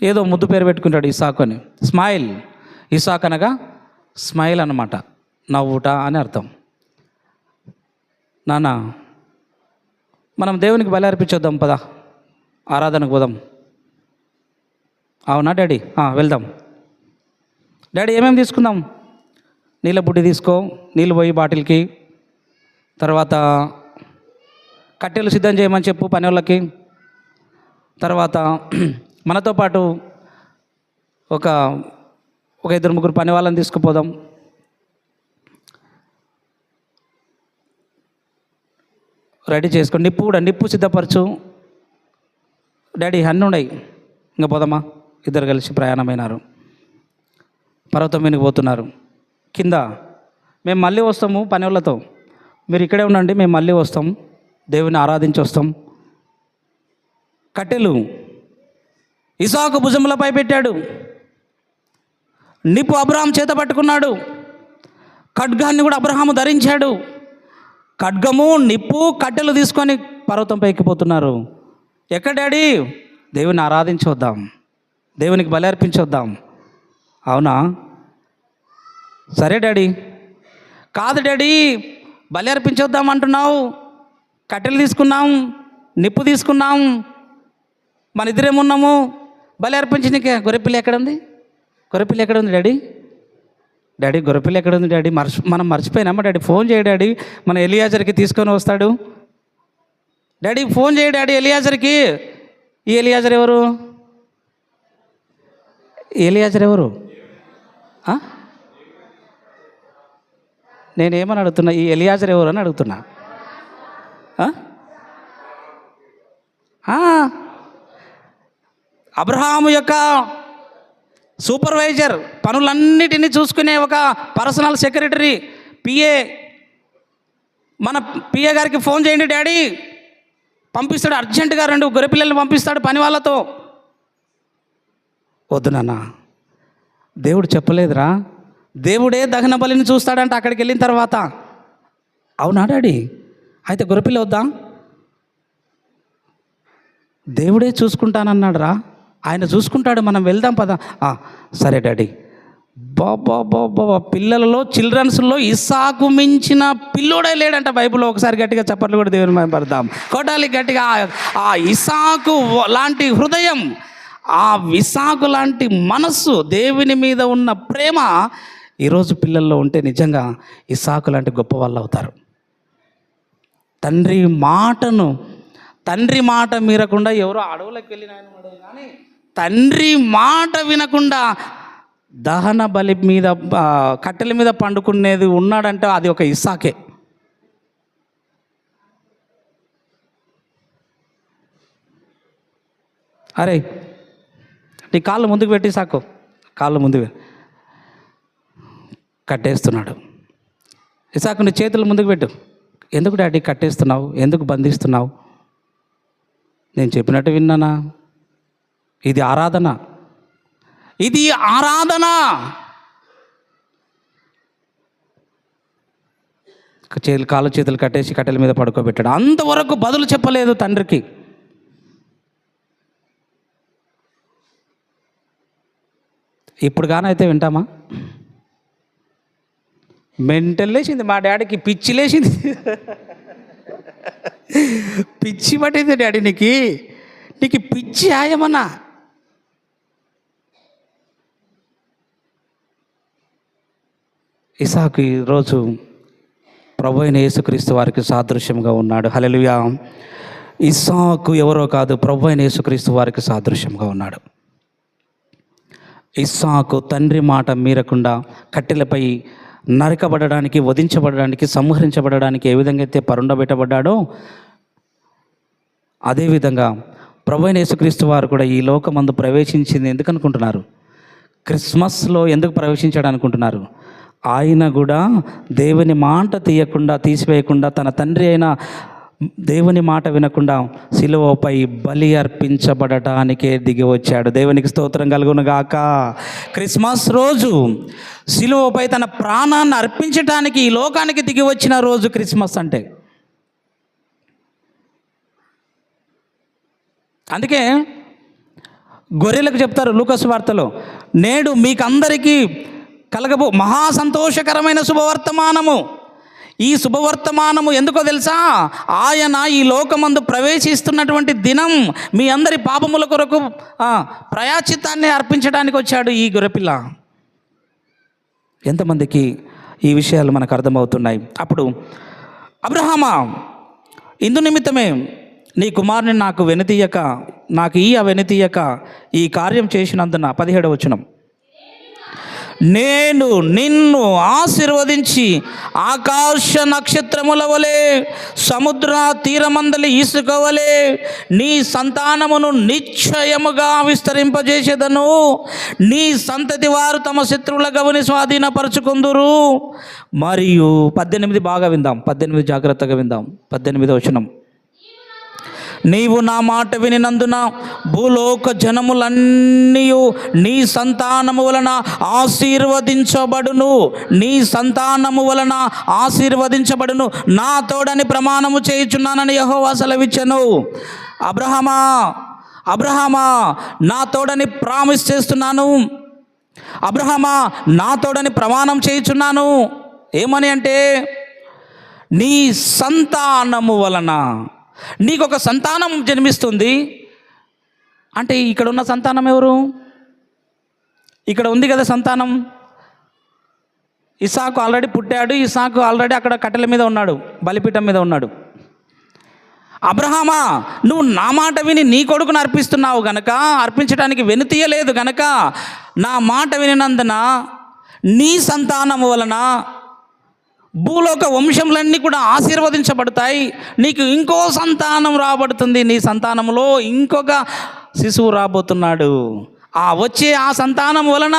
ఏదో ముద్దు పేరు పెట్టుకుంటాడు ఇసాకు అని. ఇసాక్ అనగా స్మైల్ అన్నమాట, నవ్వుట అని అర్థం. నాన్న, మనం దేవునికి బలి అర్పించొద్దాం, పద ఆరాధనకు పోదాం. అవునా డాడీ? వెళ్దాం. డాడీ ఏమేమి తీసుకుందాం? నీళ్ళ బుడ్డి తీసుకో, నీళ్ళు పోయి బాటిల్కి. తర్వాత కట్టెలు సిద్ధం చేయమని చెప్పు పని వాళ్ళకి. తర్వాత మనతో పాటు ఒక 2-3 పని వాళ్ళని తీసుకుపోదాం. రెడీ చేసుకో, నిప్పు సిద్ధపరచు. డాడీ అన్నీ ఉన్నాయి, ఇంకా పోదామా? ఇద్దరు కలిసి ప్రయాణమైనారు, పర్వతం మీదకి పోతున్నారు. కింద మేము మళ్ళీ వస్తాము పని వాళ్ళతో, మీరు ఇక్కడే ఉండండి, మేము మళ్ళీ వస్తాం, దేవుని ఆరాధించి వస్తాం. కట్టెలు ఇసాకు భుజములపై పెట్టాడు, నిప్పు అబ్రహాం చేత పట్టుకున్నాడు, ఖడ్గాన్ని కూడా అబ్రహాము ధరించాడు. ఖడ్గము, నిప్పు, కట్టెలు తీసుకొని పర్వతంపై ఎక్కిపోతున్నారు. ఎక్కడ డాడీ? దేవుని ఆరాధించొద్దాం, దేవునికి బలి అర్పించొద్దాం. అవునా? సరే డాడీ. కాదు డాడీ, బలి అర్పించొద్దాం అంటున్నావు, కట్టెలు తీసుకున్నాం, నిప్పు తీసుకున్నాం, మన ఇద్దరేమున్నాము, బలి అర్పించడానికి గొర్రెపిల్ల ఎక్కడ ఉంది? డాడీ గొర్రెపిల్ల ఎక్కడ ఉంది డాడీ? మనం మర్చిపోయినామా డాడీ? ఫోన్ చేయ డాడీ, మన ఎలియాజర్కి తీసుకొని వస్తాడు. డాడీ ఫోన్ చేయ డాడీ ఎలియాజర్కి. ఈ ఎలియాజర్ ఎవరు? నేనేమని అడుగుతున్నా? ఈ ఎలియాజర్ ఎవరు అని అడుగుతున్నా. అబ్రహాము యొక్క సూపర్వైజర్, పనులన్నిటినీ చూసుకునే ఒక పర్సనల్ సెక్రటరీ, పిఏ. మన పిఏ గారికి ఫోన్ చేయండి డాడీ, పంపిస్తాడు అర్జెంటుగా 2 గొర్రెపిల్లల్ని పంపిస్తాడు పని వాళ్ళతో. వద్దు నాన్న, దేవుడు చెప్పలేదురా, దేవుడే దహన బలిని చూస్తాడంట అక్కడికి వెళ్ళిన తర్వాత. అవునా డాడీ? అయితే గొర్రెపిల్ల వద్దా? దేవుడే చూసుకుంటానన్నాడు రా, ఆయన చూసుకుంటాడు, మనం వెళ్దాం పద. సరే డాడీ. బాబా, పిల్లలలో చిల్డ్రన్స్లో ఇస్సాకు మించిన పిల్లోడే లేడంట బైబిల్లో. ఒకసారి గట్టిగా చప్పట్లు కూడా దేవుని మనం పడదాం, కొట్టాలి గట్టిగా. ఆ ఇస్సాకు లాంటి హృదయం, ఆ ఇస్సాకు లాంటి మనస్సు, దేవుని మీద ఉన్న ప్రేమ ఈరోజు పిల్లల్లో ఉంటే నిజంగా ఇస్సాకు లాంటి గొప్ప వాళ్ళు అవుతారు. తండ్రి మాట మీరకుండా ఎవరో అడవులకు వెళ్ళిన ఆయన కానీ తండ్రి మాట వినకుండా దహన బలి మీద కట్టెల మీద పండుకునేది ఉన్నాడంటే అది ఒక ఇస్సాకే. అరే నీ కాళ్ళు ముందుకు పెట్టి సాకు, కాళ్ళు ముందుకు కట్టేస్తున్నాడు. ఇసాకు నీ చేతులు ముందుకు పెట్టు. ఎందుకు డాడీ కట్టేస్తున్నావు? ఎందుకు బంధిస్తున్నావు? నేను చెప్పినట్టు విన్నానా? ఇది ఆరాధన. కాళ్ళు చేతులు కట్టేసి కట్టెల మీద పడుకోబెట్టాడు. అంతవరకు బదులు చెప్పలేదు తండ్రికి. ఇప్పుడు కానైతే వింటామా? మెంటల్ లేచింది మా డాడీకి, పిచ్చి లేచింది. పిచ్చి పట్టింది డాడీ, నీకు పిచ్చి ఆయమన్నా. ఇసాకు ఈరోజు ప్రభు అయిన యేసుక్రీస్తు వారికి సాదృశ్యంగా ఉన్నాడు. హల్లెలూయా. ఇస్సాకు ఎవరో కాదు, ప్రభు అయిన యేసుక్రీస్తు వారికి సాదృశ్యంగా ఉన్నాడు. ఇస్సాకు తండ్రి మాట మీరకుండా కట్టెలపై నరకబడడానికి, వధించబడడానికి, సంహరించబడడానికి ఏ విధంగా అయితే పరుండబెట్టబడ్డాడో అదేవిధంగా ప్రభు అయిన యేసుక్రీస్తు వారు కూడా ఈ లోకమందు ప్రవేశించింది ఎందుకు అనుకుంటున్నారు? క్రిస్మస్లో ఎందుకు ప్రవేశించాడు అనుకుంటున్నారు? ఆయన కూడా దేవుని మాట తీసివేయకుండా తన తండ్రి అయిన దేవుని మాట వినకుండా సిలువపై బలి అర్పించబడటానికే దిగి వచ్చాడు. దేవునికి స్తోత్రం కలుగును గాక. క్రిస్మస్ రోజు సిలువపై తన ప్రాణాన్ని అర్పించటానికి ఈ లోకానికి దిగి వచ్చిన రోజు క్రిస్మస్ అంటే. అందుకే గొర్రెలకు చెప్తారు లూకాసు వార్తలో, నేడు మీకందరికీ కలగబో మహా సంతోషకరమైన శుభవర్తమానము. ఈ శుభవర్తమానము ఎందుకో తెలుసా? ఆయన ఈ లోకమందు ప్రవేశిస్తున్నటువంటి దినం, మీ అందరి పాపముల కొరకు ప్రాయశ్చిత్తాన్ని అర్పించడానికి వచ్చాడు ఈ గొర్రెపిల్ల. ఎంతమందికి ఈ విషయాలు మనకు అర్థమవుతున్నాయి? అప్పుడు అబ్రహామా, ఇందు నిమిత్తమే నీ కుమారుని నాకు వెనుతీయక ఈ కార్యం చేసినందున 17వ వచనం, నేను నిన్ను ఆశీర్వదించి ఆకాశ నక్షత్రముల వలె సముద్ర తీరమందలి ఇసుక వలె నీ సంతానమును నిశ్చయముగా విస్తరింపజేసేదను. నీ సంతతి వారు తమ శత్రువుల గవిని స్వాధీనపరుచుకుందురు. మరియు 18 బాగా విందాం, 18 జాగ్రత్తగా విందాం. 18వ వచనం, నీవు నా మాట వినినందున భూలోక జనములన్నీ నీ సంతానము వలన ఆశీర్వదించబడును. నీ సంతానము వలన ఆశీర్వదించబడును. నా తోడని ప్రమాణము చేయుచున్నానని యెహోవా సెలవిచ్చెను. అబ్రహామా నా తోడని ప్రామిస్ చేస్తున్నాను. అబ్రహామా నా తోడని ప్రమాణం చేయుచున్నాను. ఏమని అంటే, నీ సంతానము వలన నీకు ఒక సంతానం జన్మిస్తుంది. అంటే ఇక్కడ ఉన్న సంతానం ఎవరు? ఇక్కడ ఉంది కదా సంతానం. ఇస్సాకు ఆల్రెడీ పుట్టాడు. ఇస్సాకు ఆల్రెడీ అక్కడ కట్టెల మీద ఉన్నాడు, బలిపీఠం మీద ఉన్నాడు. అబ్రహామా, నువ్వు నా మాట విని నీ కొడుకును అర్పిస్తున్నావు గనక, అర్పించడానికి వెనుతీయలేదు గనక, నా మాట వినినందున నీ సంతానము వలన భూలోక వంశములన్నీ కూడా ఆశీర్వదించబడతాయి. నీకు ఇంకో సంతానం రాబడుతుంది. నీ సంతానంలో ఇంకొక శిశువు రాబోతున్నాడు. ఆ సంతానం వలన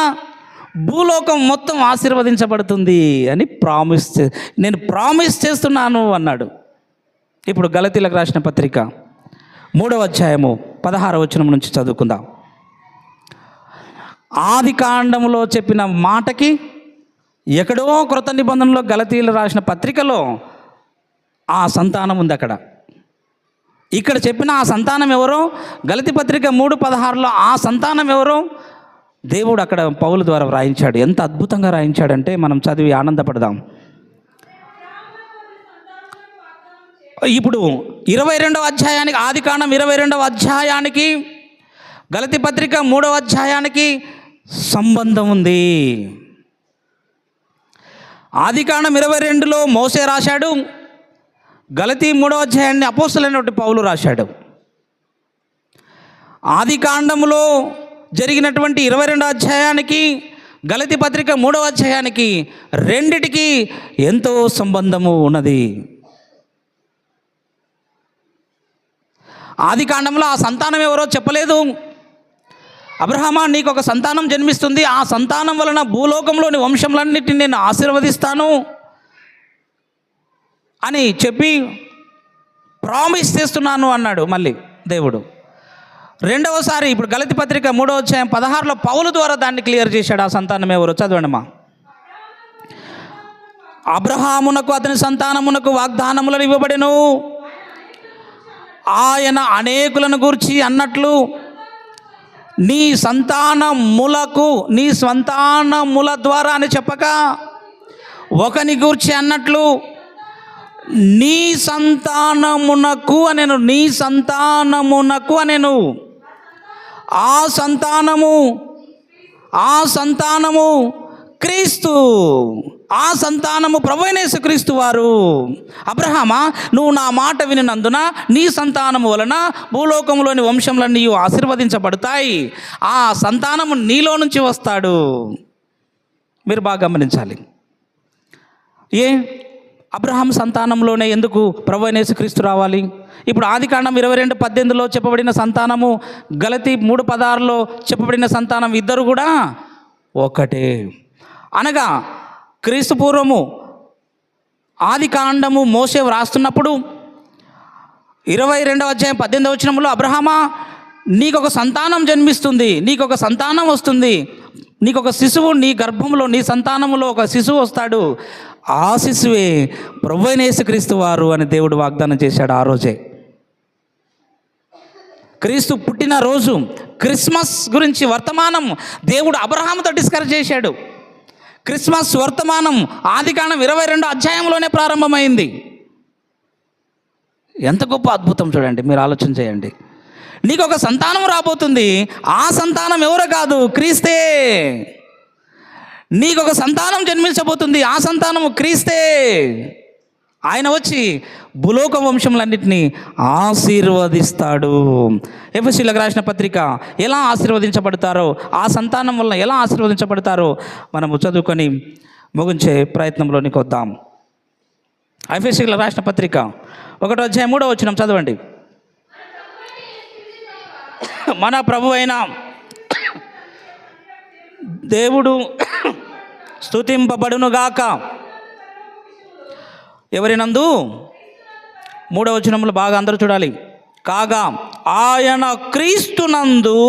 భూలోకం మొత్తం ఆశీర్వదించబడుతుంది అని నేను ప్రామిస్ చేస్తున్నాను అన్నాడు. ఇప్పుడు గలతీలకు రాసిన పత్రిక 3వ అధ్యాయము 16వ వచనం నుంచి చదువుకుందాం. ఆది కాండములో చెప్పిన మాటకి ఎక్కడో క్రొత్త నిబంధనలో గలతీయులు రాసిన పత్రికలో ఆ సంతానం ఉంది. ఇక్కడ చెప్పిన ఆ సంతానం ఎవరో, గలతీ పత్రిక 3:16లో ఆ సంతానం ఎవరో దేవుడు అక్కడ పౌలు ద్వారా రాయించాడు. ఎంత అద్భుతంగా రాయించాడంటే మనం చదివి ఆనందపడదాం. ఇప్పుడు 22వ అధ్యాయానికి, ఆది కాండం 22వ అధ్యాయానికి గలతీ పత్రిక 3వ అధ్యాయానికి సంబంధం ఉంది. ఆది కాండం 22లో మోసే రాశాడు. గలతీ 3వ అధ్యాయాన్ని అపోస్తలుడైన పౌలు రాశాడు. ఆది కాండంలో జరిగినటువంటి 22వ అధ్యాయానికి, గలతీ పత్రిక 3వ అధ్యాయానికి రెండిటికి ఎంతో సంబంధము ఉన్నది. ఆది కాండంలో ఆ సంతానం ఎవరో చెప్పలేదు. అబ్రహామా, నీకు ఒక సంతానం జన్మిస్తుంది. ఆ సంతానం వలన భూలోకంలోని వంశములన్నిటిని నేను ఆశీర్వదిస్తాను అని చెప్పి ప్రామిస్ చేస్తున్నాను అన్నాడు మళ్ళీ దేవుడు. రెండవసారి ఇప్పుడు గలతీ పత్రిక 3వ అధ్యాయం 16లో పౌలు ద్వారా దాన్ని క్లియర్ చేశాడు. ఆ సంతానం ఎవరు చదవండి. అబ్రహామునకు అతని సంతానమునకు వాగ్దానములను ఇవ్వబడెను. ఆయన అనేకులను గూర్చి అన్నట్లు నీ సంతానముల ద్వారా అని చెప్పక, ఒకని గూర్చి అన్నట్లు నీ సంతానమునకు అనెను. ఆ సంతానము క్రీస్తు, ఆ సంతానము ప్రభువైన యేసుక్రీస్తు వారు. అబ్రహామా, నువ్వు నా మాట వినినందున నీ సంతానము వలన భూలోకంలోని వంశంలన్నీ ఆశీర్వదించబడతాయి. ఆ సంతానము నీలో నుంచి వస్తాడు. మీరు బాగా గమనించాలి. అబ్రహాం సంతానంలోనే ఎందుకు ప్రభువైన యేసుక్రీస్తు రావాలి? ఇప్పుడు ఆదికాండం 22:18 చెప్పబడిన సంతానము, గలతీ 3:16 చెప్పబడిన సంతానం ఇద్దరు కూడా ఒకటే. అనగా క్రీస్తు పూర్వము ఆదికాండము మోషే వ్రాస్తున్నప్పుడు 22:18 అబ్రహామా, నీకొక సంతానం జన్మిస్తుంది, నీకొక సంతానం వస్తుంది, నీకొక శిశువు నీ గర్భంలో, నీ సంతానములో ఒక శిశువు వస్తాడు, ఆ శిశువే ప్రభువైన యేసుక్రీస్తు వారు అని దేవుడు వాగ్దానం చేశాడు. ఆ రోజే క్రీస్తు పుట్టిన రోజు, క్రిస్మస్ గురించి వర్తమానం దేవుడు అబ్రహాముతో డిస్కస్ చేశాడు. క్రిస్మస్ వర్తమానం ఆదికాండం 22 ప్రారంభమైంది. ఎంత గొప్ప అద్భుతం చూడండి, మీరు ఆలోచన చేయండి. నీకు ఒక సంతానం రాబోతుంది, ఆ సంతానం ఎవరో కాదు, క్రీస్తే. నీకు ఒక సంతానం జన్మించబోతుంది, ఆ సంతానము క్రీస్తే. ఆయన వచ్చి భూలోక వంశములన్నింటినీ ఆశీర్వదిస్తాడు. ఎఫెసీయులకు రాసిన పత్రిక ఎలా ఆశీర్వదించబడతారో, ఆ సంతానం వలన ఎలా ఆశీర్వదించబడతారో మనము చదువుకొని ముగించే ప్రయత్నంలోనికి వద్దాం. ఎఫెసీయులకు రాసిన పత్రిక 1:3 చదవండి. మన ప్రభు అయిన దేవుడు స్తుతింపబడునుగాక. ఎవరినందు? 3 బాగా అందరూ చూడాలి. కాగా ఆయన క్రీస్తునందు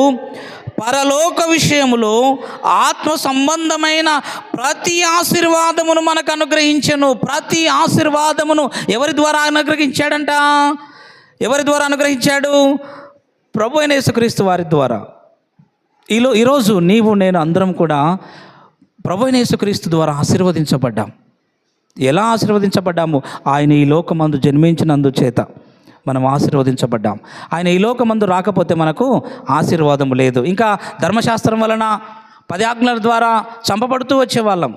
పరలోక విషయములో ఆత్మ సంబంధమైన ప్రతి ఆశీర్వాదమును మనకు అనుగ్రహించెను. ప్రతి ఆశీర్వాదమును ఎవరి ద్వారా అనుగ్రహించాడంట? ఎవరి ద్వారా అనుగ్రహించాడు? ప్రభు అయిన యేసుక్రీస్తు వారి ద్వారా. ఈరోజు నీవు నేను అందరం కూడా ప్రభు అయిన యేసుక్రీస్తు ద్వారా ఆశీర్వదించబడ్డాం. ఎలా ఆశీర్వదించబడ్డాము? ఆయన ఈ లోకమందు జన్మించినందు చేత మనం ఆశీర్వదించబడ్డాం. ఆయన ఈ లోకమందు రాకపోతే మనకు ఆశీర్వాదము లేదు. ఇంకా ధర్మశాస్త్రం వలన 10 ఆజ్ఞల ద్వారా చంపబడుతూ వచ్చేవాళ్ళం.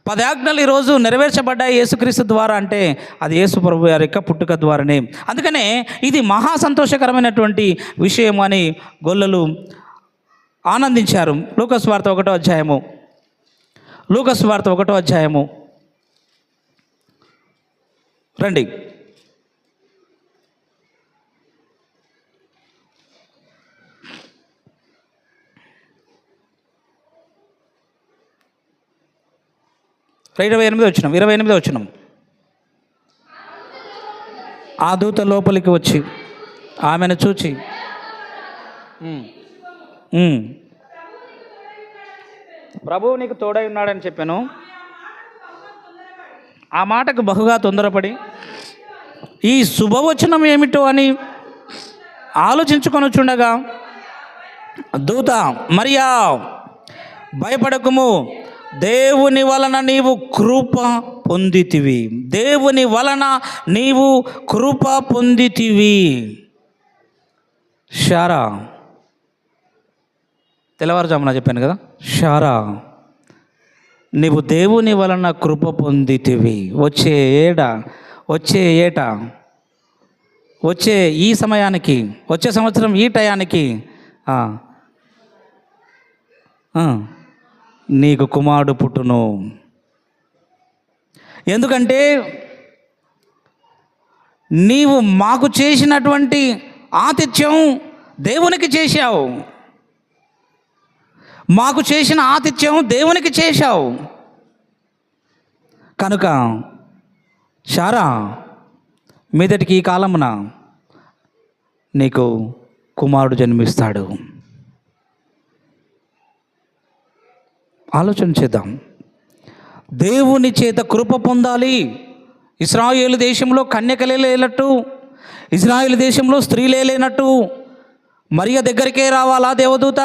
10 ఆజ్ఞలు ఈరోజు నెరవేర్చబడ్డాయి యేసుక్రీస్తు ద్వారా. అంటే అది యేసు ప్రభు వారి యొక్క పుట్టుక ద్వారానే. అందుకనే ఇది మహా సంతోషకరమైనటువంటి విషయం అని గొల్లలు ఆనందించారు. లూకాసు వార్త 1వ అధ్యాయము, లూకాసు వార్త 1వ అధ్యాయము రండి. ఇరవై ఎనిమిదో వచనం. ఆ దూత లోపలికి వచ్చి ఆమెను చూచి ప్రభువు నీకు తోడై ఉన్నాడని చెప్పాను. ఆ మాటకు బహుగా తొందరపడి ఈ శుభవచనం ఏమిటో అని ఆలోచించుకొని వచ్చుండగా దూత, మరియా భయపడకుము, దేవుని వలన నీవు కృప పొందితివి. దేవుని వలన నీవు కృప పొందితివి. షారా, తెల్లవారుజామున చెప్పాను కదా, షారా, నీవు దేవుని వలన కృప పొందితివి. వచ్చే ఏట వచ్చే ఈ సమయానికి, వచ్చే సంవత్సరం ఈ టయానికి నీకు కుమారుడు పుట్టును. ఎందుకంటే నీవు మాకు చేసినటువంటి ఆతిథ్యం దేవునికి చేశావు. మాకు చేసిన ఆతిథ్యం దేవునికి చేశావు. కనుక శారా, మీదటికి ఈ కాలమున నీకు కుమారుడు జన్మిస్తాడు. ఆలోచన చేద్దాం. దేవుని చేత కృప పొందాలి. ఇశ్రాయేలు దేశంలో కన్యకలే లేనట్టు, ఇశ్రాయేలు దేశంలో స్త్రీలే లేనట్టు మరియ దగ్గరికే రావాలా దేవదూత?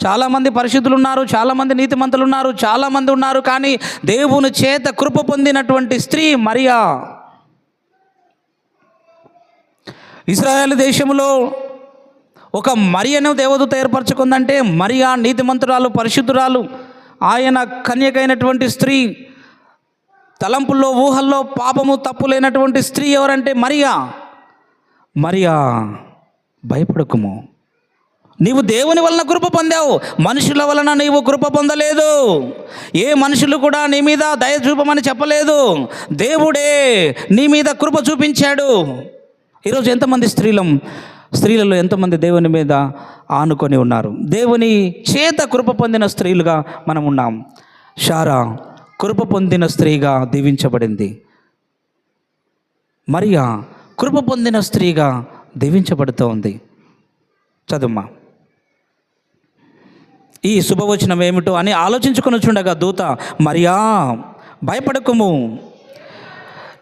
చాలామంది పరిశుద్ధులు ఉన్నారు, చాలామంది నీతిమంతులు ఉన్నారు, చాలామంది ఉన్నారు. కానీ దేవుని చేత కృప పొందినటువంటి స్త్రీ మరియా. ఇశ్రాయేలు దేశంలో ఒక మరియను దేవదూత ఏర్పరచుకుందంటే మరియా నీతిమంతురాలు, పరిశుద్ధురాలు. ఆయన కన్యకైనటువంటి స్త్రీ, తలంపుల్లో ఊహల్లో పాపము తప్పు లేనటువంటి స్త్రీ ఎవరంటే మరియా భయపడకుము, నీవు దేవుని వలన కృప పొందావు, మనుషుల వలన నీవు కృప పొందలేదు. ఏ మనుషులు కూడా నీ మీద దయ చూపమని చెప్పలేదు, దేవుడే నీ మీద కృప చూపించాడు. ఈరోజు ఎంతమంది స్త్రీలలో ఎంతమంది దేవుని మీద ఆనుకొని ఉన్నారు, దేవుని చేత కృప పొందిన స్త్రీలుగా మనం ఉన్నాం. శారా కృప పొందిన స్త్రీగా దీవించబడింది, మరియా కృప పొందిన స్త్రీగా దీవించబడుతూ ఉంది. చదుమ్మా. ఈ శుభవచనం ఏమిటో అని ఆలోచించుకొని చూడగా దూత, మరియా భయపడకుము,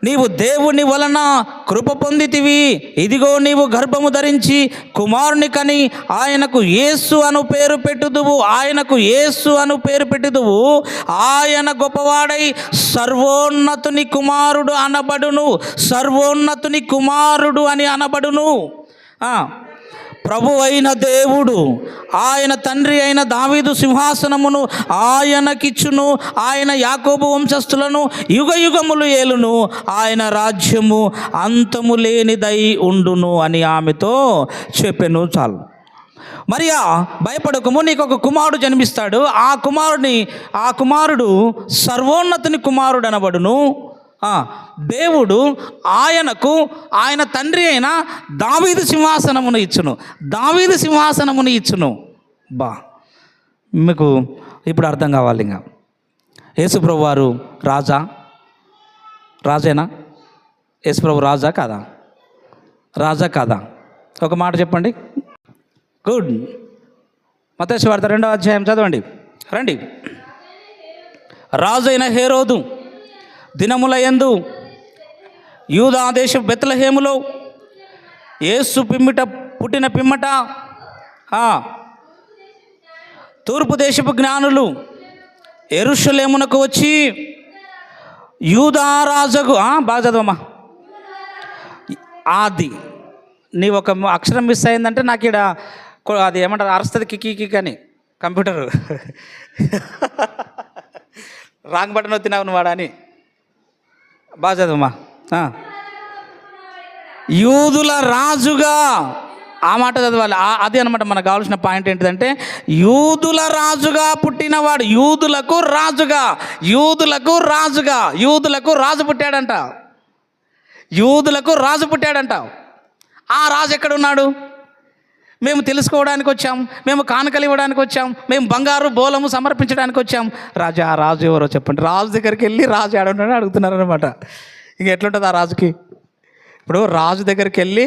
నీవు దేవుని వలన కృప పొందితివి, ఇదిగో నీవు గర్భము ధరించి కుమారుని కని ఆయనకు యేసు అను పేరు పెట్టుదువు, ఆయన గొప్పవాడై సర్వోన్నతుని కుమారుడు అని అనబడును. ప్రభు అయిన దేవుడు ఆయన తండ్రి అయిన దావీదు సింహాసనమును ఆయనకిచ్చును, ఆయన యాకోబు వంశస్థులను యుగయుగములు ఏలును, ఆయన రాజ్యము అంతము లేనిదై ఉండును అని ఆమెతో చెప్పెను. చాలు. మరియా భయపడకము, నీకు ఒక కుమారుడు జన్మిస్తాడు, ఆ కుమారుడు సర్వోన్నతుని కుమారుడు అనబడును. దేవుడు ఆయన తండ్రి అయిన దావీదు సింహాసనమును ఇచ్చును. మీకు ఇప్పుడు అర్థం కావాలి. ఇంకా యేసుప్రభు వారు రాజేనా? యేసుప్రభు రాజా కాదా? ఒక మాట చెప్పండి. గుడ్. మత్తయి వార్త 2వ అధ్యాయం చదవండి, రండి. రాజైన హేరోదు దినముల యందు యూదా దేశపు బెత్లెహేములో యేసు పుట్టిన పిమ్మట తూర్పు దేశపు జ్ఞానులు యెరూషలేమునకు వచ్చి యూదా రాజుకు బాగా చదవమ్మా. ఆది నీ ఒక అక్షరం మిస్ అయిందంటే నాకు ఇక్కడ అది ఏమంటారు అరుస్తుంది, కికి అని కంప్యూటర్ రాంగ్ బటన్ వచ్చినావు నువ్వు వాడని. బాగా చదవమ్మా. యూదుల రాజుగా ఆ మాట చదవాలి. అది అనమాట మనకు కావాల్సిన పాయింట్ ఏంటిదంటే, యూదుల రాజుగా పుట్టినవాడు, యూదులకు రాజు పుట్టాడంట. ఆ రాజు ఎక్కడున్నాడు? మేము తెలుసుకోవడానికి వచ్చాం, మేము కానుకలు ఇవ్వడానికి వచ్చాం, మేము బంగారు బోలము సమర్పించడానికి వచ్చాం. ఆ రాజు ఎవరో చెప్పండి. రాజు దగ్గరికి వెళ్ళి రాజు ఆడుంటాడని అడుగుతున్నారు అనమాట. ఇంక ఎట్లుంటుంది ఆ రాజుకి? ఇప్పుడు రాజు దగ్గరికి వెళ్ళి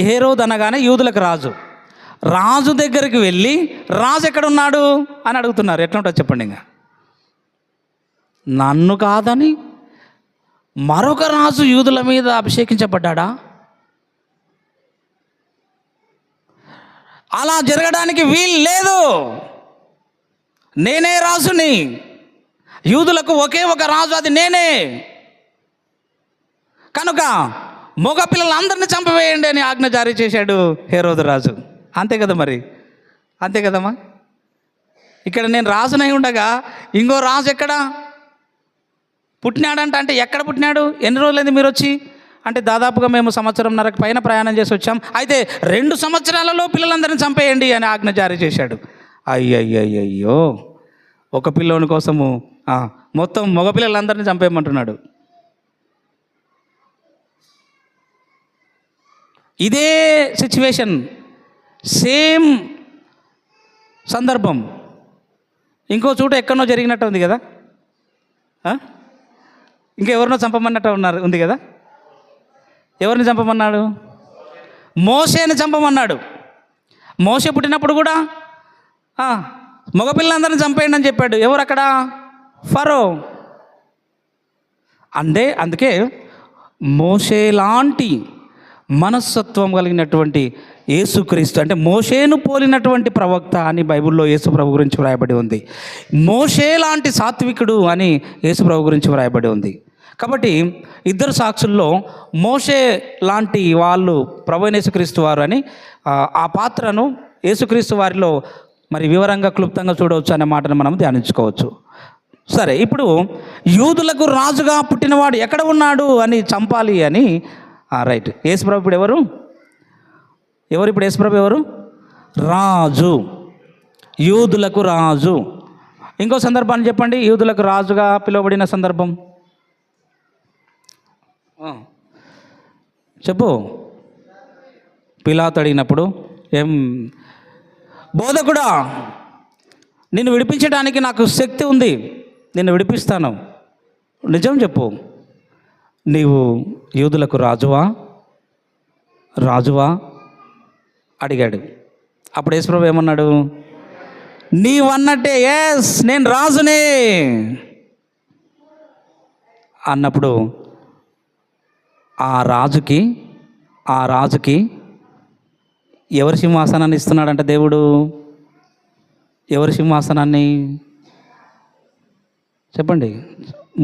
హేరోదు అనగానే యూదులకు రాజు దగ్గరికి వెళ్ళి రాజు ఎక్కడున్నాడు అని అడుగుతున్నారు. ఎట్లుంటుంది చెప్పండి? ఇంకా నన్ను కాదని మరొక రాజు యూదుల మీద అభిషేకించబడ్డా? అలా జరగడానికి వీలు లేదు. నేనే రాజుని, యూదులకు ఒకే ఒక రాజు, అది నేనే. కనుక మగ పిల్లలందరినీ చంపివేయండి అని ఆజ్ఞ జారీ చేశాడు హేరోదు రాజు. అంతే కదా మరి, అంతే కదమ్మా. ఇక్కడ నేను రాజునై ఉండగా ఇంకో రాజు ఎక్కడ పుట్టినాడంట. అంటే ఎక్కడ పుట్టినాడు? ఎన్ని రోజులైంది మీరు వచ్చి? అంటే దాదాపుగా మేము 1.5 సంవత్సరం పైన ప్రయాణం చేసి వచ్చాం. అయితే 2 సంవత్సరాలలో పిల్లలందరినీ చంపేయండి అని ఆజ్ఞ జారీ చేశాడు. అయ్యయ్యో, ఒక పిల్లోని కోసము మొత్తం మగపిల్లలందరినీ చంపేయమంటున్నాడు. ఇదే సిచ్యువేషన్, సేమ్ సందర్భం ఇంకో చోట ఎక్కడనో జరిగినట్టు ఉంది కదా. ఇంకెవరినో చంపమన్నట్టు ఉంది కదా. ఎవరిని చంపమన్నాడు? మోషేని చంపమన్నాడు. మోషే పుట్టినప్పుడు కూడా మగపిల్లలందరినీ చంపేయండి అని చెప్పాడు. ఎవరు అక్కడ? ఫరో. అందుకే మోషే లాంటి మనస్తత్వం కలిగినటువంటి యేసుక్రీస్తు, అంటే మోషేను పోలినటువంటి ప్రవక్త అని బైబిల్లో యేసు ప్రభు గురించి వ్రాయబడి ఉంది. మోషే లాంటి సాత్వికుడు అని యేసు ప్రభు గురించి వ్రాయబడి ఉంది. కాబట్టి 2 సాక్షుల్లో మోషే లాంటి వాళ్ళు ప్రభు యేసుక్రీస్తు వారు అని ఆ పాత్రను యేసుక్రీస్తు వారిలో మరి వివరంగా క్లుప్తంగా చూడవచ్చు అనే మాటను మనం ధ్యానించుకోవచ్చు. సరే, ఇప్పుడు యూదులకు రాజుగా పుట్టినవాడు ఎక్కడ ఉన్నాడు అని చంపాలి అని రైట్. యేసుప్రభు ఇప్పుడు ఎవరు ఇప్పుడు యేసుప్రభు ఎవరు? రాజు, యూదులకు రాజు. ఇంకో సందర్భాన్ని చెప్పండి, యూదులకు రాజుగా పిలువబడిన సందర్భం చెప్పు. పిలాతు అడిగినప్పుడు ఏం, బోధకుడా నిన్ను విడిపించడానికి నాకు శక్తి ఉంది, నిన్ను విడిపిస్తాను, నిజం చెప్పు, నీవు యూదులకు రాజువా అడిగాడు. అప్పుడు యేసుప్రభు ఏమన్నాడు? నీవన్నట్టే, ఎస్ నేను రాజునే అన్నప్పుడు ఆ రాజుకి ఎవరి సింహాసనాన్ని ఇస్తున్నాడంట దేవుడు? ఎవరి సింహాసనాన్ని చెప్పండి.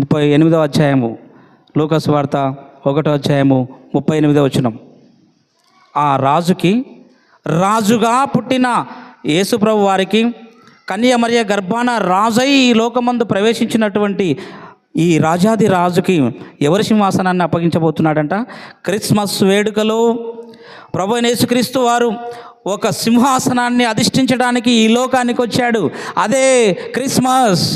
38వ అధ్యాయము లూకాసు వార్త 1వ అధ్యాయము 38వ వచనం. ఆ రాజుకి, రాజుగా పుట్టిన యేసుప్రభు వారికి కన్య మరియ గర్భాన రాజై ఈ లోకమందు ప్రవేశించినటువంటి ఈ రాజాది రాజుకి ఎవరి సింహాసనాన్ని అప్పగించబోతున్నాడంట? క్రిస్మస్ వేడుకలో ప్రభువైన యేసుక్రీస్తు వారు ఒక సింహాసనాన్ని అధిష్ఠించడానికి ఈ లోకానికి వచ్చాడు. అదే క్రిస్మస్.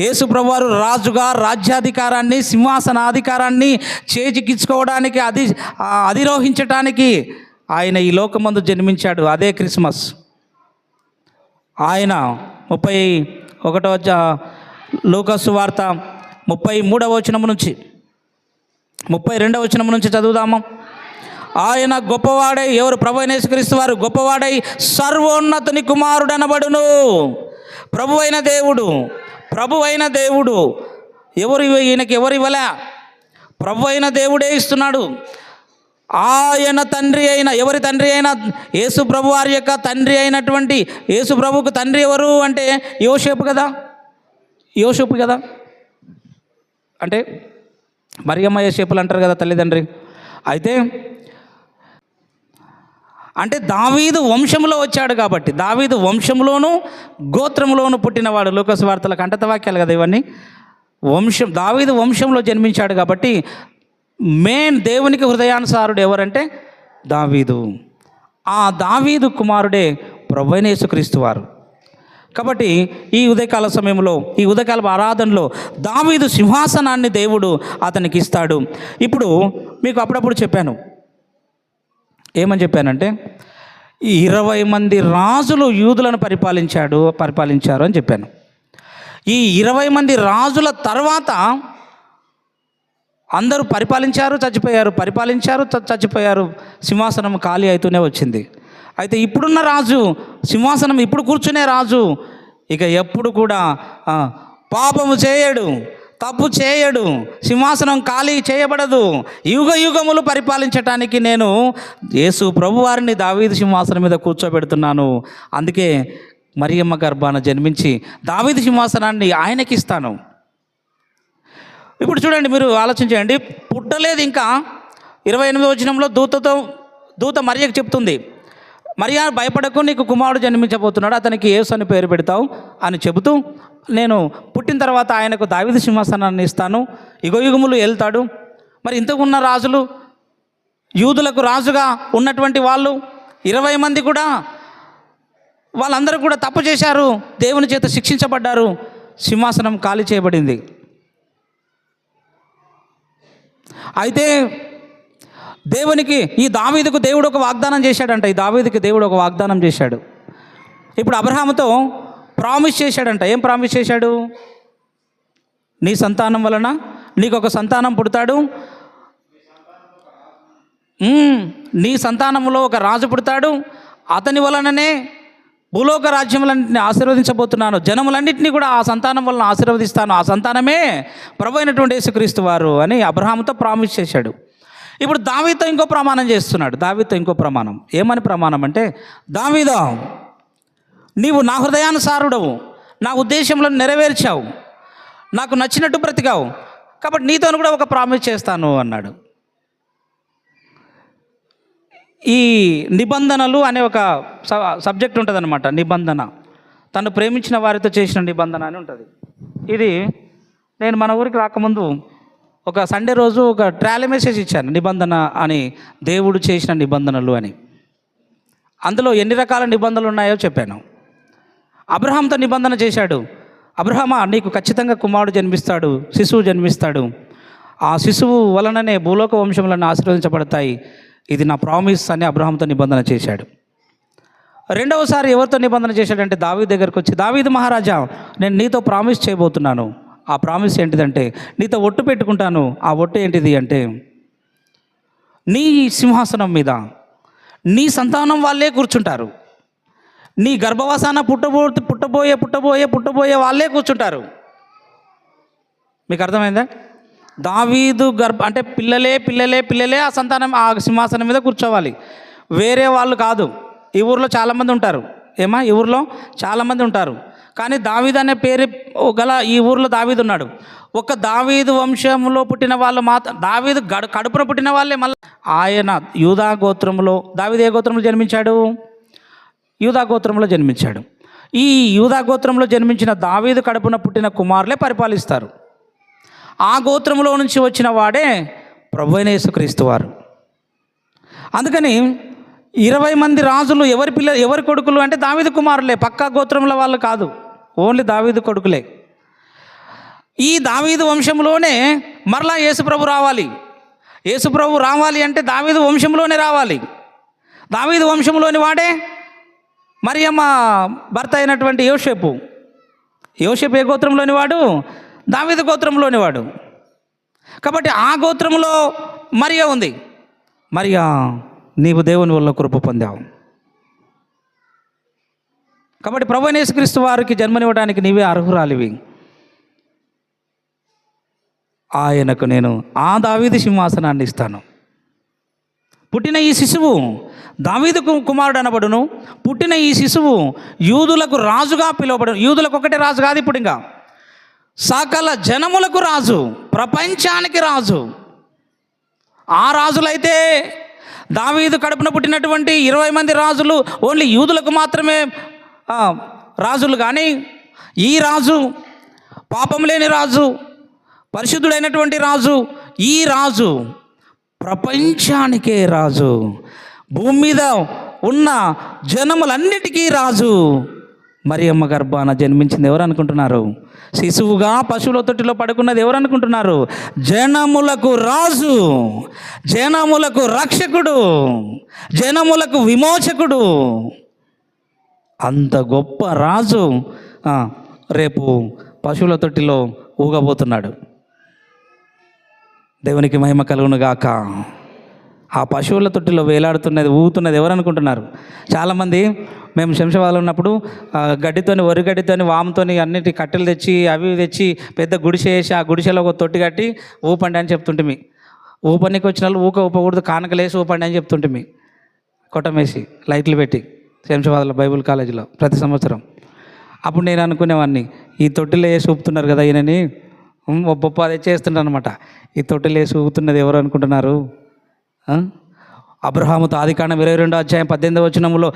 యేసు ప్రభువారు రాజుగా రాజ్యాధికారాన్ని, సింహాసనాధికారాన్ని చేజిక్కించుకోవడానికి, అధిరోహించటానికి ఆయన ఈ లోకమందు జన్మించాడు. అదే క్రిస్మస్. ఆయన 31వ లూకాసు వార్త 33వ వచనం నుంచి 32వ వచనం నుంచి చదువుదాము. ఆయన గొప్పవాడై, ఎవరు? ప్రభువైన యేసుక్రీస్తు వారు గొప్పవాడై సర్వోన్నతుని కుమారుడనబడును. ప్రభువైన దేవుడు ఎవరు? ఈయనకి ఎవరు ఇవ్వలే, ప్రభువైన దేవుడే ఇస్తున్నాడు. ఆయన తండ్రి అయిన, ఎవరి తండ్రి అయినా? యేసు ప్రభు వారి యొక్క తండ్రి అయినటువంటి యేసు ప్రభువుకు తండ్రి ఎవరు అంటే యోసేపు కదా. అంటే మరియమ్మ యోసేపులు అంటారు కదా తల్లిదండ్రి. అయితే అంటే దావీదు వంశంలో వచ్చాడు కాబట్టి, దావీదు వంశంలోను గోత్రంలోను పుట్టినవాడు. లూకాసు వార్తల కంటత వాక్యాలు కదా ఇవన్నీ. దావీదు వంశంలో జన్మించాడు కాబట్టి మెయిన్ దేవునికి హృదయానుసారుడు ఎవరంటే దావీదు. ఆ దావీదు కుమారుడే ప్రభువైన యేసుక్రీస్తు వారు. కాబట్టి ఈ ఉదయకాల సమయంలో, ఈ ఉదయకాల ఆరాధనలో దావీదు సింహాసనాన్ని దేవుడు అతనికి ఇస్తాడు. ఇప్పుడు మీకు అప్పుడప్పుడు చెప్పాను, ఏమని చెప్పానంటే 20 మంది రాజులు యూదులను పరిపాలించారు అని చెప్పాను. ఈ 20 మంది రాజుల తర్వాత అందరూ పరిపాలించారు, చచ్చిపోయారు. సింహాసనం ఖాళీ అవుతూనే వచ్చింది. అయితే ఇప్పుడున్న రాజు సింహాసనం, ఇప్పుడు కూర్చునే రాజు ఇక ఎప్పుడు కూడా పాపము చేయడు, తప్పు చేయడు, సింహాసనం ఖాళీ చేయబడదు. యుగములు పరిపాలించటానికి నేను యేసు ప్రభు వారిని దావీదు సింహాసనం మీద కూర్చోబెడుతున్నాను. అందుకే మరియమ్మ గర్భాన జన్మించి దావీదు సింహాసనాన్ని ఆయనకి ఇస్తాను. ఇప్పుడు చూడండి, మీరు ఆలోచించండి. పుట్టలేదు ఇంకా. 28వ వచనంలో దూత మరియకు చెప్తుంది, మరియా భయపడకు, నీకు కుమారుడు జన్మించబోతున్నాడు, అతనికి యేసు అని పేరు పెడతావు అని చెబుతూ, నేను పుట్టిన తర్వాత ఆయనకు దావీదు సింహాసనాన్ని ఇస్తాను, యుగములు వెళ్తాడు. మరి ఇంతకు ఉన్న రాజులు, యూదులకు రాజుగా ఉన్నటువంటి వాళ్ళు 20 మంది కూడా, వాళ్ళందరూ కూడా తప్పు చేశారు, దేవుని చేత శిక్షించబడ్డారు, సింహాసనం ఖాళీ చేయబడింది. అయితే ఈ దావీదుకు దేవుడు ఒక వాగ్దానం చేశాడంట. ఇప్పుడు అబ్రహాముతో ప్రామిస్ చేశాడంట. ఏం ప్రామిస్ చేశాడు? నీ సంతానం వలన నీకు ఒక సంతానం పుడతాడు, నీ సంతానంలో ఒక రాజు పుడతాడు, అతని వలననే భూలోక రాజ్యములన్నింటినీ ఆశీర్వదించబోతున్నాను, జనములన్నింటినీ కూడా ఆ సంతానం వలన ఆశీర్వదిస్తాను, ఆ సంతానమే ప్రభు అయినటువంటి యేసుక్రీస్తు వారు అని అబ్రహాముతో ప్రామిస్ చేశాడు. ఇప్పుడు దావీదుతో ఇంకో ప్రమాణం చేస్తున్నాడు. ఏమని ప్రమాణం అంటే, దావీదా, నీవు నా హృదయానుసారుడవు, నా ఉద్దేశంలో నెరవేర్చావు, నాకు నచ్చినట్టు బ్రతికావు, కాబట్టి నీతో కూడా ఒక ప్రామిస్ చేస్తాను అన్నాడు. ఈ నిబంధనలు అనే ఒక సబ్జెక్ట్ ఉంటుంది అనమాట. నిబంధన, తను ప్రేమించిన వారితో చేసిన నిబంధన అని ఉంటుంది. ఇది నేను మన ఊరికి రాకముందు ఒక సండే రోజు ఒక ట్రాలీ మెసేజ్ ఇచ్చాను, నిబంధన అని, దేవుడు చేసిన నిబంధనలు అని. అందులో ఎన్ని రకాల నిబంధనలు ఉన్నాయో చెప్పాను. అబ్రహాంతో నిబంధన చేశాడు. అబ్రహామా, నీకు ఖచ్చితంగా కుమారుడు జన్మిస్తాడు, శిశువు జన్మిస్తాడు, ఆ శిశువు వలననే భూలోక వంశములను ఆశీర్వదించబడతాయి, ఇది నా ప్రామిస్ అని అబ్రహాంతో నిబంధన చేశాడు. రెండవసారి ఎవరితో నిబంధన చేశాడంటే దావీదు దగ్గరికి వచ్చి, దావీదు మహారాజా, నేను నీతో ప్రామిస్ చేయబోతున్నాను. ఆ ప్రామిస్ ఏంటిదంటే, నీతో ఒట్టు పెట్టుకుంటాను. ఆ ఒట్టు ఏంటిది అంటే, నీ సింహాసనం మీద నీ సంతానం వాళ్ళే కూర్చుంటారు, నీ గర్భవాసాన పుట్టబోయే వాళ్ళే కూర్చుంటారు. మీకు అర్థమైందా? దావీదు అంటే పిల్లలే ఆ సంతానం ఆ సింహాసనం మీద కూర్చోవాలి, వేరే వాళ్ళు కాదు. ఈ ఊర్లో చాలామంది ఉంటారు. ఈ ఊర్లో చాలామంది ఉంటారు, కానీ దావీదు అనే పేరు గల ఈ ఊర్లో దావీదు ఉన్నాడు. ఒక దావీదు వంశంలో పుట్టిన వాళ్ళు దావీదు కడుపున పుట్టిన వాళ్ళే. మళ్ళీ ఆయన యూదా గోత్రంలో, దావీదు ఏ గోత్రంలో జన్మించాడు? యూదా గోత్రంలో జన్మించాడు. ఈ యూదా గోత్రంలో జన్మించిన దావీదు కడుపున పుట్టిన కుమారులే పరిపాలిస్తారు. ఆ గోత్రంలో నుంచి వచ్చిన వాడే ప్రభువైన యేసుక్రీస్తు వారు. అందుకని 20 మంది రాజులు ఎవరి కొడుకులు అంటే దావీదు కుమారులే, పక్కా గోత్రంలో వాళ్ళు కాదు, ఓన్లీ దావీదు కొడుకులే. ఈ దావీదు వంశంలోనే మరలా యేసుప్రభు రావాలి. యేసుప్రభు రావాలి అంటే దావీదు వంశంలోనే రావాలి. దావీదు వంశంలోని వాడే మరియమ్మ భర్త అయినటువంటి యోసేపు. యోసేపు ఏ గోత్రంలోని వాడు? దావీదు గోత్రంలోని వాడు. కాబట్టి ఆ గోత్రంలో మరియ ఉంది. మరియా, నీవు దేవుని వల్ల కృప పొందావు. కాబట్టి ప్రభువైన యేసుక్రీస్తు వారికి జన్మనివ్వడానికి నీవే అర్హురాలివి. ఆయనకు నేను ఆ దావీదు సింహాసనాన్ని ఇస్తాను. పుట్టిన ఈ శిశువు దావీదు కుమారుడు అనబడును. పుట్టిన ఈ శిశువు యూదులకు రాజుగా పిలువబడును. యూదులకు ఒకటే రాజు కాదు, ఇప్పుడు ఇంకా సకల జనములకు రాజు, ప్రపంచానికి రాజు. ఆ రాజులైతే దావీదు కడుపున పుట్టినటువంటి 20 మంది రాజులు ఓన్లీ యూదులకు మాత్రమే రాజులు, కానీ ఈ రాజు పాపం లేని రాజు, పరిశుద్ధుడైనటువంటి రాజు, ఈ రాజు ప్రపంచానికే రాజు, భూమి మీద ఉన్న జనములన్నిటికీ రాజు. మరియమ్మ గర్భాన జన్మించింది ఎవరు అనుకుంటున్నారు? శిశువుగా పశువుల తొట్టిలో పడుకున్నది ఎవరు అనుకుంటున్నారు? జనములకు రాజు, జనములకు రక్షకుడు, జనములకు విమోచకుడు. అంత గొప్ప రాజు రేపు పశువుల తొట్టిలో ఊగబోతున్నాడు. దేవునికి మహిమ కలుగును గాక. ఆ పశువుల తొట్టిలో వేలాడుతున్నది, ఊగుతున్నది ఎవరు అనుకుంటున్నారు? చాలామంది మేము శంషాబాద్లో ఉన్నప్పుడు గడ్డితోని, వరి గడ్డితోని, వాముతోని అన్నిటి కట్టెలు తెచ్చి అవి తెచ్చి పెద్ద గుడిసె వేసి ఆ గుడిసెలో ఒక తొట్టి కట్టి ఊపండి అని చెప్తుంటిమి. ఊపనికి వచ్చిన వాళ్ళు ఊపకూడదు, కానకలేసి ఊపండి అని చెప్తుంటిమి. కొట్టమేసి లైట్లు పెట్టి శంషాబాద్లో బైబుల్ కాలేజీలో ప్రతి సంవత్సరం. అప్పుడు నేను అనుకునేవాడిని, ఈ తొట్టిలో వేసి ఊపుతున్నారు కదా ఈయనని, బొప్ప అదే చేస్తుంటాను అనమాట. ఈ తొట్టిలో వేసి ఊపుతున్నది ఎవరు అనుకుంటున్నారు? అబ్రహాముతో ఆదికాండం 22వ అధ్యాయం 18వ వచనములో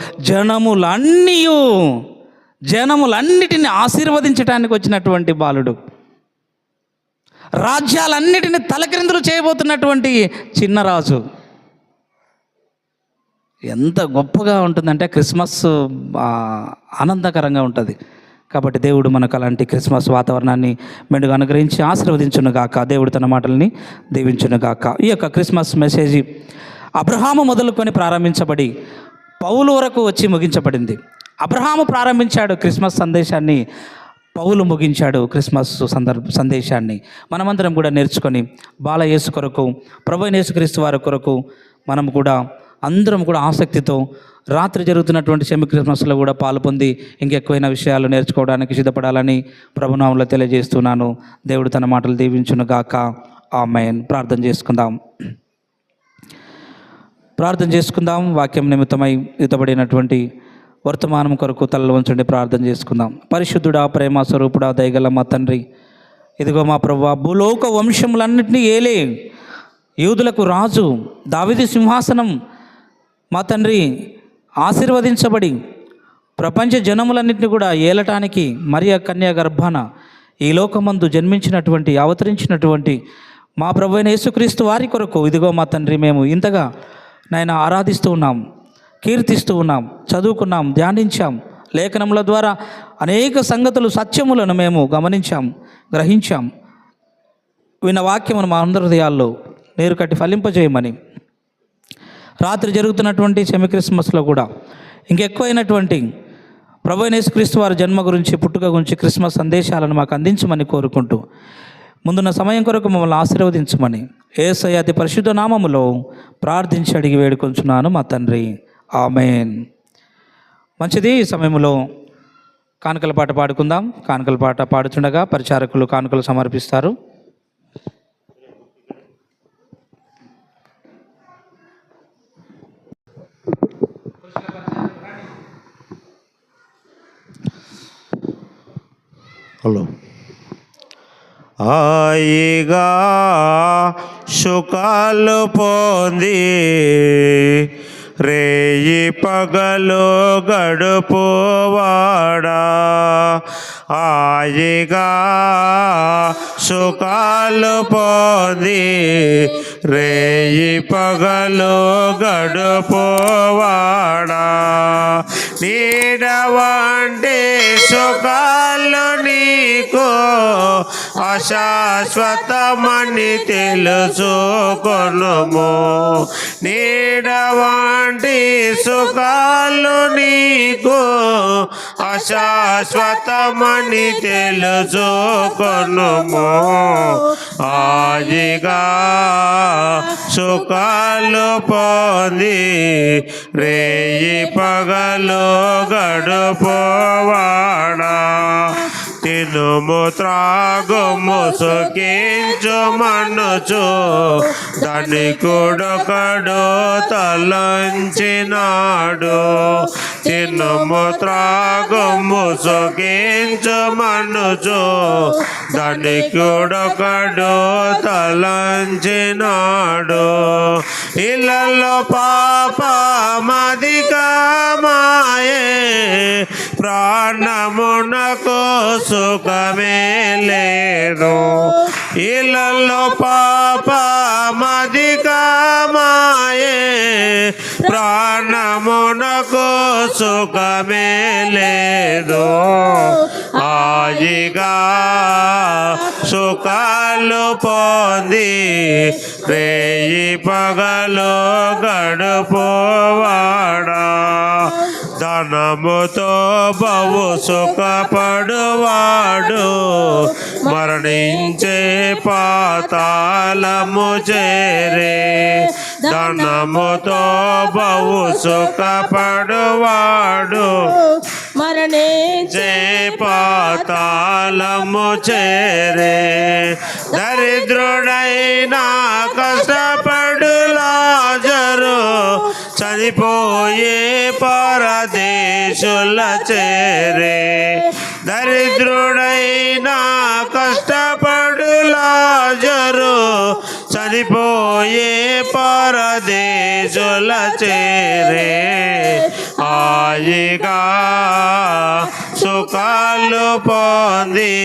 జనములన్నిటిని ఆశీర్వదించడానికి వచ్చినటువంటి బాలుడు, రాజ్యాలన్నిటిని తలక్రిందులు చేయబోతున్నటువంటి చిన్న రాజు. ఎంత గొప్పగా ఉంటుందంటే క్రిస్మస్ ఆనందకరంగా ఉంటుంది. కాబట్టి దేవుడు మనకు అలాంటి క్రిస్మస్ వాతావరణాన్ని మెండుగా అనుగ్రహించి ఆశీర్వదించునుగాక. దేవుడు తన మాటల్ని దీవించునుగాక. ఈ యొక్క క్రిస్మస్ మెసేజ్ అబ్రహాము మొదలుకొని ప్రారంభించబడి పౌలు వరకు వచ్చి ముగించబడింది. అబ్రహాము ప్రారంభించాడు క్రిస్మస్ సందేశాన్ని, పౌలు ముగించాడు క్రిస్మస్ సందేశాన్ని. మనమందరం కూడా నేర్చుకొని బాలయేసు కొరకు, ప్రభువైన యేసుక్రీస్తు వారి కొరకు మనం కూడా అందరం కూడా ఆసక్తితో రాత్రి జరుగుతున్నటువంటి సెమీ క్రిస్మస్లో కూడా పాలు పొంది ఇంకెక్కువైన విషయాలు నేర్చుకోవడానికి సిద్ధపడాలని ప్రభునామంలో తెలియజేస్తున్నాను. దేవుడు తన మాటలు దీవించును గాక. ఆమేన్. ప్రార్థన చేసుకుందాం. వాక్యం నిమిత్తమై ఇతబడినటువంటి వర్తమానం కొరకు తలలు వంచండి, ప్రార్థన చేసుకుందాం. పరిశుద్ధుడా, ప్రేమ స్వరూపుడా, దయగల మా తండ్రి, ఇదిగో మా ప్రభువా, భూలోక వంశములన్నింటినీ ఏలే యూదులకు రాజు, దావీదు సింహాసనం మా తండ్రి ఆశీర్వదించబడి ప్రపంచ జనములన్నింటినీ కూడా ఏలటానికి మరియ కన్యా గర్భాన ఈ లోకమందు జన్మించినటువంటి అవతరించినటువంటి మా ప్రభువైన యేసుక్రీస్తు వారి కొరకు ఇదిగో మా తండ్రి మేము ఇంతగా నాయన ఆరాధిస్తూ ఉన్నాం, కీర్తిస్తూ ఉన్నాం, చదువుకున్నాం, ధ్యానించాం. లేఖనముల ద్వారా అనేక సంగతులు సత్యములను మేము గమనించాం, గ్రహించాం. విన్న వాక్యమును మా అందరి హృదయాల్లో నీరు కట్టి ఫలింపజేయమని రాత్రి జరుగుతున్నటువంటి సెమీ క్రిస్మస్లో కూడా ఇంకెక్కువైనటువంటి ప్రభువైన యేసుక్రీస్తు వారి జన్మ గురించి, పుట్టుక గురించి క్రిస్మస్ సందేశాలను మాకు అందించమని కోరుకుంటూ ముందున్న సమయం కొరకు మమ్మల్ని ఆశీర్వదించమని యేసయ్య అతి పరిశుద్ధ నామములో ప్రార్థించి అడిగి వేడుకొంచున్నాను మా తండ్రి, ఆమేన్. మంచిది. ఈ సమయంలో కానుకల పాట పాడుకుందాం. కానుకల పాట పాడుతుండగా పరిచారకులు కానుకలు సమర్పిస్తారు. హలో. హాయిగా సుఖాలు పొంది రేయి పగలు గడుపువాడా, హాయిగా సుఖాలు పొంది రేయి పగలు గడుపువాడా, నీడ వంటి సుఖాలు నీకు అశాశ్వతమని తెలుసుకొనుము. నీడ వంటి సుఖాలు నీకు అశాశ్వతమని తెలుసుకొనుము. ఆదిగా సుఖాలు పొంది రేయి పగలు గడుపువాడా, తినుము త్రాగుము సుఖించు మనుచు ధనికుడొకడు తలంచినాడు. తినుము త్రాగుము సుఖించు మనుచు ధనికుడొకడు తలంచినాడు. ఇళ్ళల్లో పాపమధికమాయే ప్రాణమునకు సుఖమే లేదు. ఇళ్ళల్లో పాపమధికమాయే ప్రాణమునకు సుఖమే లేదు. ఆదిగా సుఖాలు పొంది రేయి పగలు గడుపువాడా, ధనముతో బహు సుఖపడువాడు మరణించే పాతాళము చేరే. ధనముతో బహు సుఖపడువాడు మరణించే పాతాళము చేరే. దరిద్రుడైన కష్టపడు లాజరు చనిపోయే పరదేశుల చేరే. దరిద్రుడైన కష్టపడు లాజరు చనిపోయే పరదేశుల చేరే. హాయిగా సుఖాలు పొంది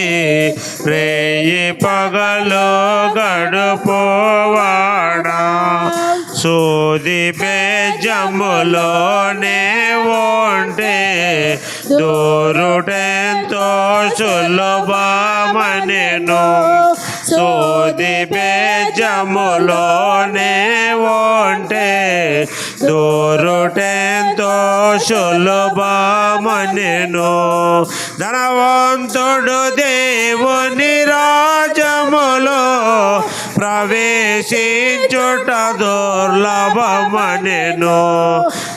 రేయి పగలు గడుపువాడా, సూది బెజ్జములోనే ఉంటే దూరుటెంతో సులభమనెను. సూది బెజ్జములోనే ఉంటే దూరుటెంతో సులభమనెను. ధనవంతుడు దేవుని రాజ్యములో ప్రవేశించుట దుర్లభమనెను.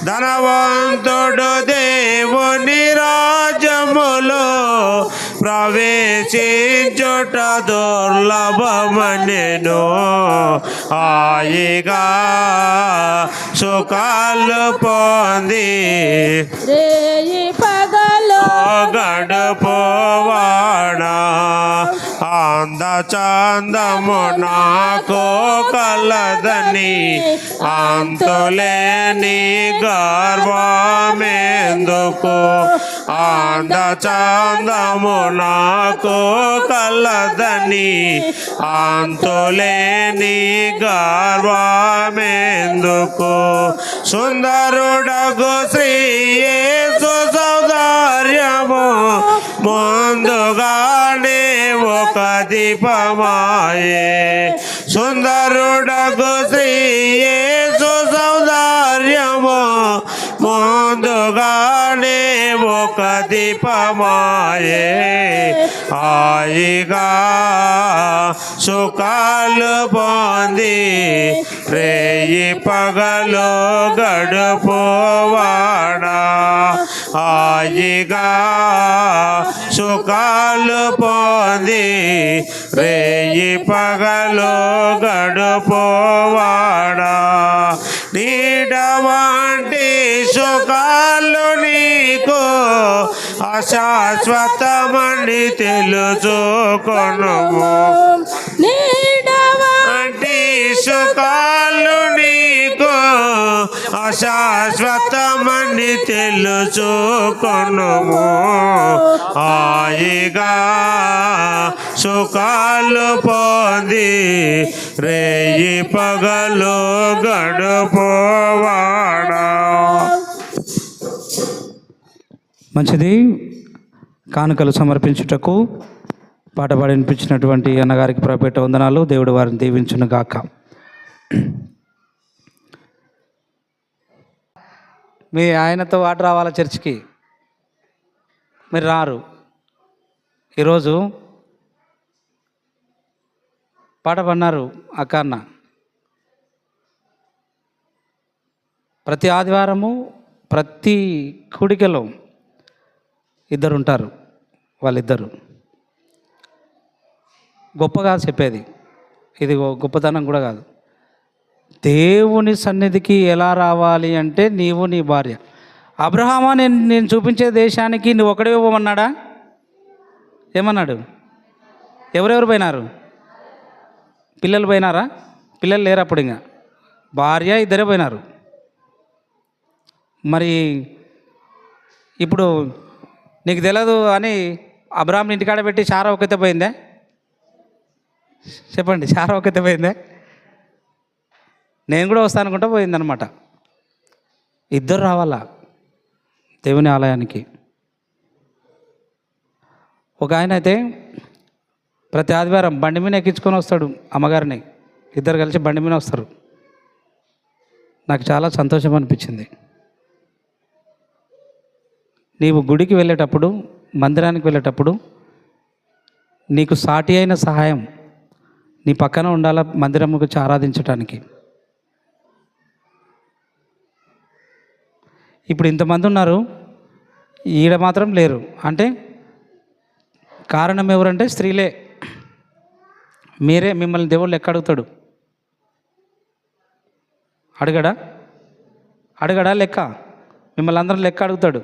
ధనవంతుడు దేవుని రాజ్యములో ప్రవేశించుట దుర్లభమనెను. హాయిగా సుఖాలు పొంది రేయి పగలు గడుపువాడా, అంధ చందము నాకు కలదని అంతులేని గర్వమెందుకు అంద చందము నాకు కలదని అంతులేని గర్వమెందుకు సుందరుడగు శ్రీ యేసు సౌందర్యము ముందుగానే ఒక దీపమాయే సుందరుడగు శ్రీ యేసు సౌందర్యము ముందుగానే ఒక దీపమాయే హాయిగా సుఖాలు పొంది రేయి పగలు గడుపువాడా హాయిగా సుఖాలు పొంది రేయి పగలు గడుపువాడా నీడ వంటి సుఖాలు నీకు అశాశ్వతమని తెలుసుకొనుము వంటి సుఖాలు నీకు అశాశ్వతమని తెలుసుకొనుము హాయిగా సుఖాలు పొంది రేయి పగలు గడుపువాడా. మంచిది. కానుకలు సమర్పించుటకు పాట పాడి వినిపించినటువంటి అన్నగారికి ప్రపేట వందనాలు. దేవుడు వారిని దీవించును గాక. మీ ఆయనతో వాట రావాలా చర్చికి? మీరు రారు. ఈరోజు పాట పడినారు అక్క అన్న. ప్రతి ఆదివారము ప్రతి కూడికలో ఇద్దరు ఉంటారు. వాళ్ళిద్దరు గొప్పగా చెప్పేది, ఇది గొప్పతనం కూడా కాదు. దేవుని సన్నిధికి ఎలా రావాలి అంటే నీవు నీ భార్య. అబ్రహామా, నేను చూపించే దేశానికి నువ్వు ఒకడే ఇవ్వమన్నాడా? ఏమన్నాడు? ఎవరెవరు పోయినారు? పిల్లలు పోయినారా? పిల్లలు లేరు అప్పుడు. ఇంకా భార్య ఇద్దరే పోయినారు. మరి ఇప్పుడు నీకు తెలియదు అని అబ్రహాంని ఇంటికాడ పెట్టి శారా ఒక్కతే పోయిందే? చెప్పండి, శారా ఒక్కతే పోయిందే? నేను కూడా వస్తాను అనుకుంటా పోయిందనమాట. ఇద్దరు రావాలా దేవుని ఆలయానికి. ఒక ఆయన అయితే ప్రతి ఆదివారం బండి మీద ఎక్కించుకొని వస్తాడు అమ్మగారిని. ఇద్దరు కలిసి బండి మీద వస్తారు. నాకు చాలా సంతోషం అనిపించింది. నీవు గుడికి వెళ్ళేటప్పుడు, మందిరానికి వెళ్ళేటప్పుడు నీకు సాటి అయిన సహాయం నీ పక్కన ఉండాలా మందిరముకు ఆరాధించటానికి. ఇప్పుడు ఇంతమంది ఉన్నారు, ఈడ మాత్రం లేరు అంటే కారణం ఎవరంటే స్త్రీలే. మీరే. మిమ్మల్ని దేవుళ్ళు లెక్క అడుగుతాడు? అడగడా లెక్క? మిమ్మల్ని అందరం లెక్క అడుగుతాడు.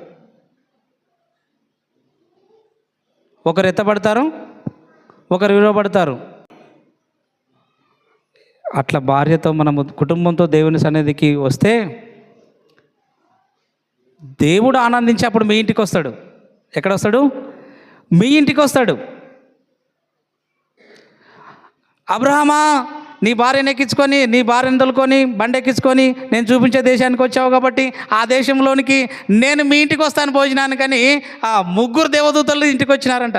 ఒకరు ఎత్తబడతారు, ఒకరు విలువబడతారు. అట్లా భార్యతో మనము కుటుంబంతో దేవుని సన్నిధికి వస్తే దేవుడు ఆనందించి అప్పుడు మీ ఇంటికి వస్తాడు. ఎక్కడ వస్తాడు? మీ ఇంటికి వస్తాడు. అబ్రహామా, నీ భార్యను ఎక్కించుకొని, నీ భార్యను తొలుకొని బండి ఎక్కించుకొని నేను చూపించే దేశానికి వచ్చావు కాబట్టి ఆ దేశంలోనికి నేను మీ ఇంటికి వస్తాను భోజనానికని ఆ ముగ్గురు దేవదూతలు ఇంటికి వచ్చినారంట.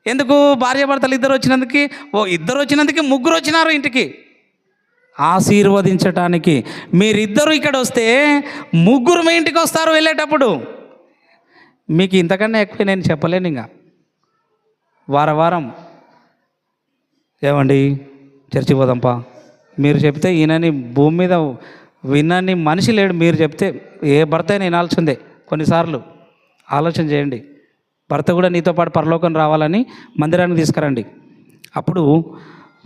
ఎందుకు? భార్యాభర్తలు ఇద్దరు వచ్చినందుకు ముగ్గురు వచ్చినారు ఇంటికి ఆశీర్వదించటానికి. మీరిద్దరు ఇక్కడ వస్తే ముగ్గురు మీ ఇంటికి వస్తారు వెళ్ళేటప్పుడు. మీకు ఇంతకన్నా ఎక్కువ నేను చెప్పలేను. ఇంకా వారం ఏమండి చర్చికి పోదాంపా, మీరు చెప్తే ఈయనని భూమి మీద వినని మనిషి లేడు. మీరు చెప్తే ఏ భర్త అయినా వినాల్సిందే. కొన్నిసార్లు ఆలోచన చేయండి. భర్త కూడా నీతో పాటు పరలోకం రావాలని మందిరానికి తీసుకురండి. అప్పుడు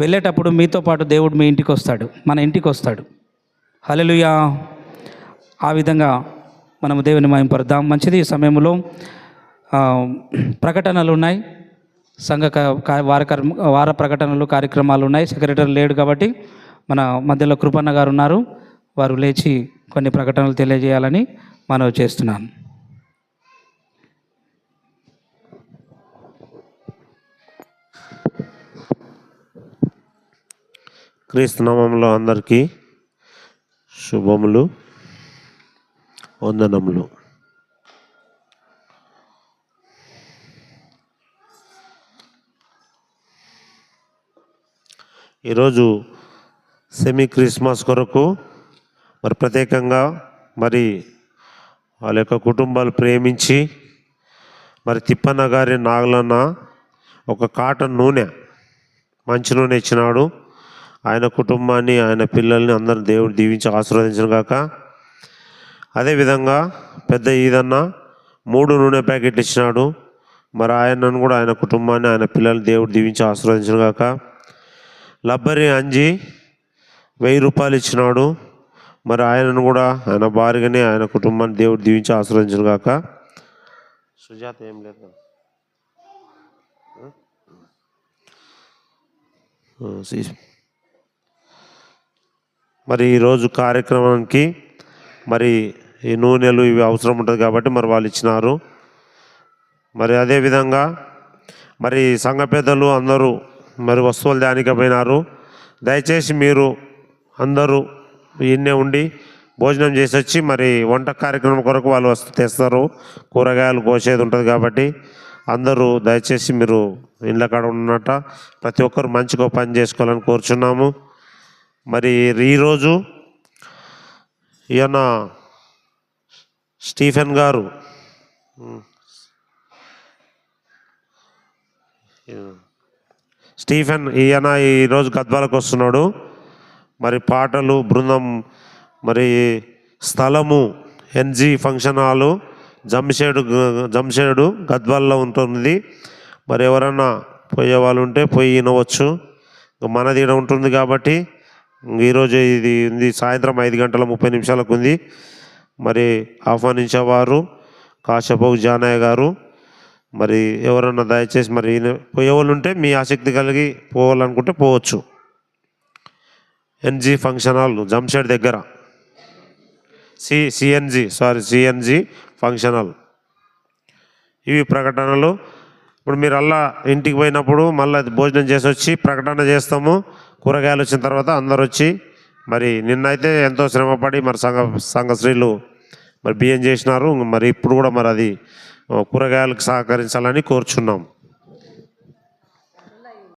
వెళ్ళేటప్పుడు మీతో పాటు దేవుడు మీ ఇంటికి వస్తాడు, మన ఇంటికి వస్తాడు. హల్లెలూయా. ఆ విధంగా మనము దేవుని మహిమపరుద్దాం. మంచిది. ఈ సమయంలో ప్రకటనలు ఉన్నాయి. సంఘ వార ప్రకటనలు కార్యక్రమాలు ఉన్నాయి. సెక్రటరీ లేడు కాబట్టి మన మధ్యలో కృపన్న గారు ఉన్నారు. వారు లేచి కొన్ని ప్రకటనలు తెలియజేయాలని మనవి చేస్తున్నాను. క్రీస్తు నామములో అందరికీ శుభములు, వందనములు. ఈరోజు సెమీ క్రిస్మస్ కొరకు మరి ప్రత్యేకంగా మరి వాళ్ళ యొక్క కుటుంబాలు ప్రేమించి మరి తిప్పన్న గారి నాగలన్న ఒక కాటన్ నూనె, మంచి నూనె ఇచ్చినాడు. ఆయన కుటుంబాన్ని, ఆయన పిల్లల్ని అందరిని దేవుడు దీవించి ఆశీర్వదించను గాక. అదేవిధంగా పెద్ద ఈదన్న 3 నూనె ప్యాకెట్లు ఇచ్చినాడు. మరి ఆయనను కూడా, ఆయన కుటుంబాన్ని, ఆయన పిల్లల్ని దేవుడు దీవించి ఆశీర్వదించను గాక. లబ్బరి అంజి 1000 రూపాయలు ఇచ్చినాడు. మరి ఆయనను కూడా, ఆయన భార్యని, ఆయన కుటుంబాన్ని దేవుడు దీవించి ఆశీర్వదించను గాక. సుజాత ఏం లేదు. మరి ఈరోజు కార్యక్రమానికి మరి ఈ నూనెలు ఇవి అవసరం ఉంటుంది కాబట్టి మరి వాళ్ళు ఇచ్చినారు. మరి అదేవిధంగా మరి సంఘ పెద్దలు అందరూ మరి వస్తువులు దానికి పోయినారు. దయచేసి మీరు అందరూ ఇన్నే ఉండి భోజనం చేసి వచ్చి మరి వంట కార్యక్రమం కొరకు వాళ్ళు తెస్తారు. కూరగాయలు కోసేది ఉంటుంది కాబట్టి అందరూ దయచేసి మీరు ఇళ్ళ కాడ ఉన్నట్ట ప్రతి ఒక్కరు మంచిగా పని చేసుకోవాలని కోరుచున్నాము. మరి ఈరోజు ఈయన స్టీఫెన్ గారు ఈయన ఈరోజు గద్వాలకు వస్తున్నాడు. మరి పాటలు బృందం, మరి స్థలము ఎన్జీ ఫంక్షన్ హాలు జంషేడు గద్వాల్లో ఉంటుంది. మరి ఎవరన్నా పోయే వాళ్ళు ఉంటే పోయి వినవచ్చు. మనది ఈడ ఉంటుంది కాబట్టి ఈరోజు ఇది ఉంది. సాయంత్రం 5:30 ఉంది. మరి ఆహ్వానించేవారు కాశపోగు జానయ్య గారు. మరి ఎవరన్నా దయచేసి మరి పోయేవాళ్ళు ఉంటే మీ ఆసక్తి కలిగి పోవాలనుకుంటే పోవచ్చు. ఎన్జీ ఫంక్షన్ హాల్ జంషేడ్ దగ్గర, సిఎన్జి ఫంక్షన్ హాల్. ఇవి ప్రకటనలు. ఇప్పుడు మీరు అలా ఇంటికి పోయినప్పుడు మళ్ళీ భోజనం చేసి వచ్చి ప్రకటన చేస్తాము. కూరగాయలు వచ్చిన తర్వాత అందరు వచ్చి మరి నిన్నైతే ఎంతో శ్రమపడి మరి సంఘ స్త్రీలు మరి బియ్యం చేసినారు. మరి ఇప్పుడు కూడా మరి అది కూరగాయలకు సహకరించాలని కోరుచున్నాం.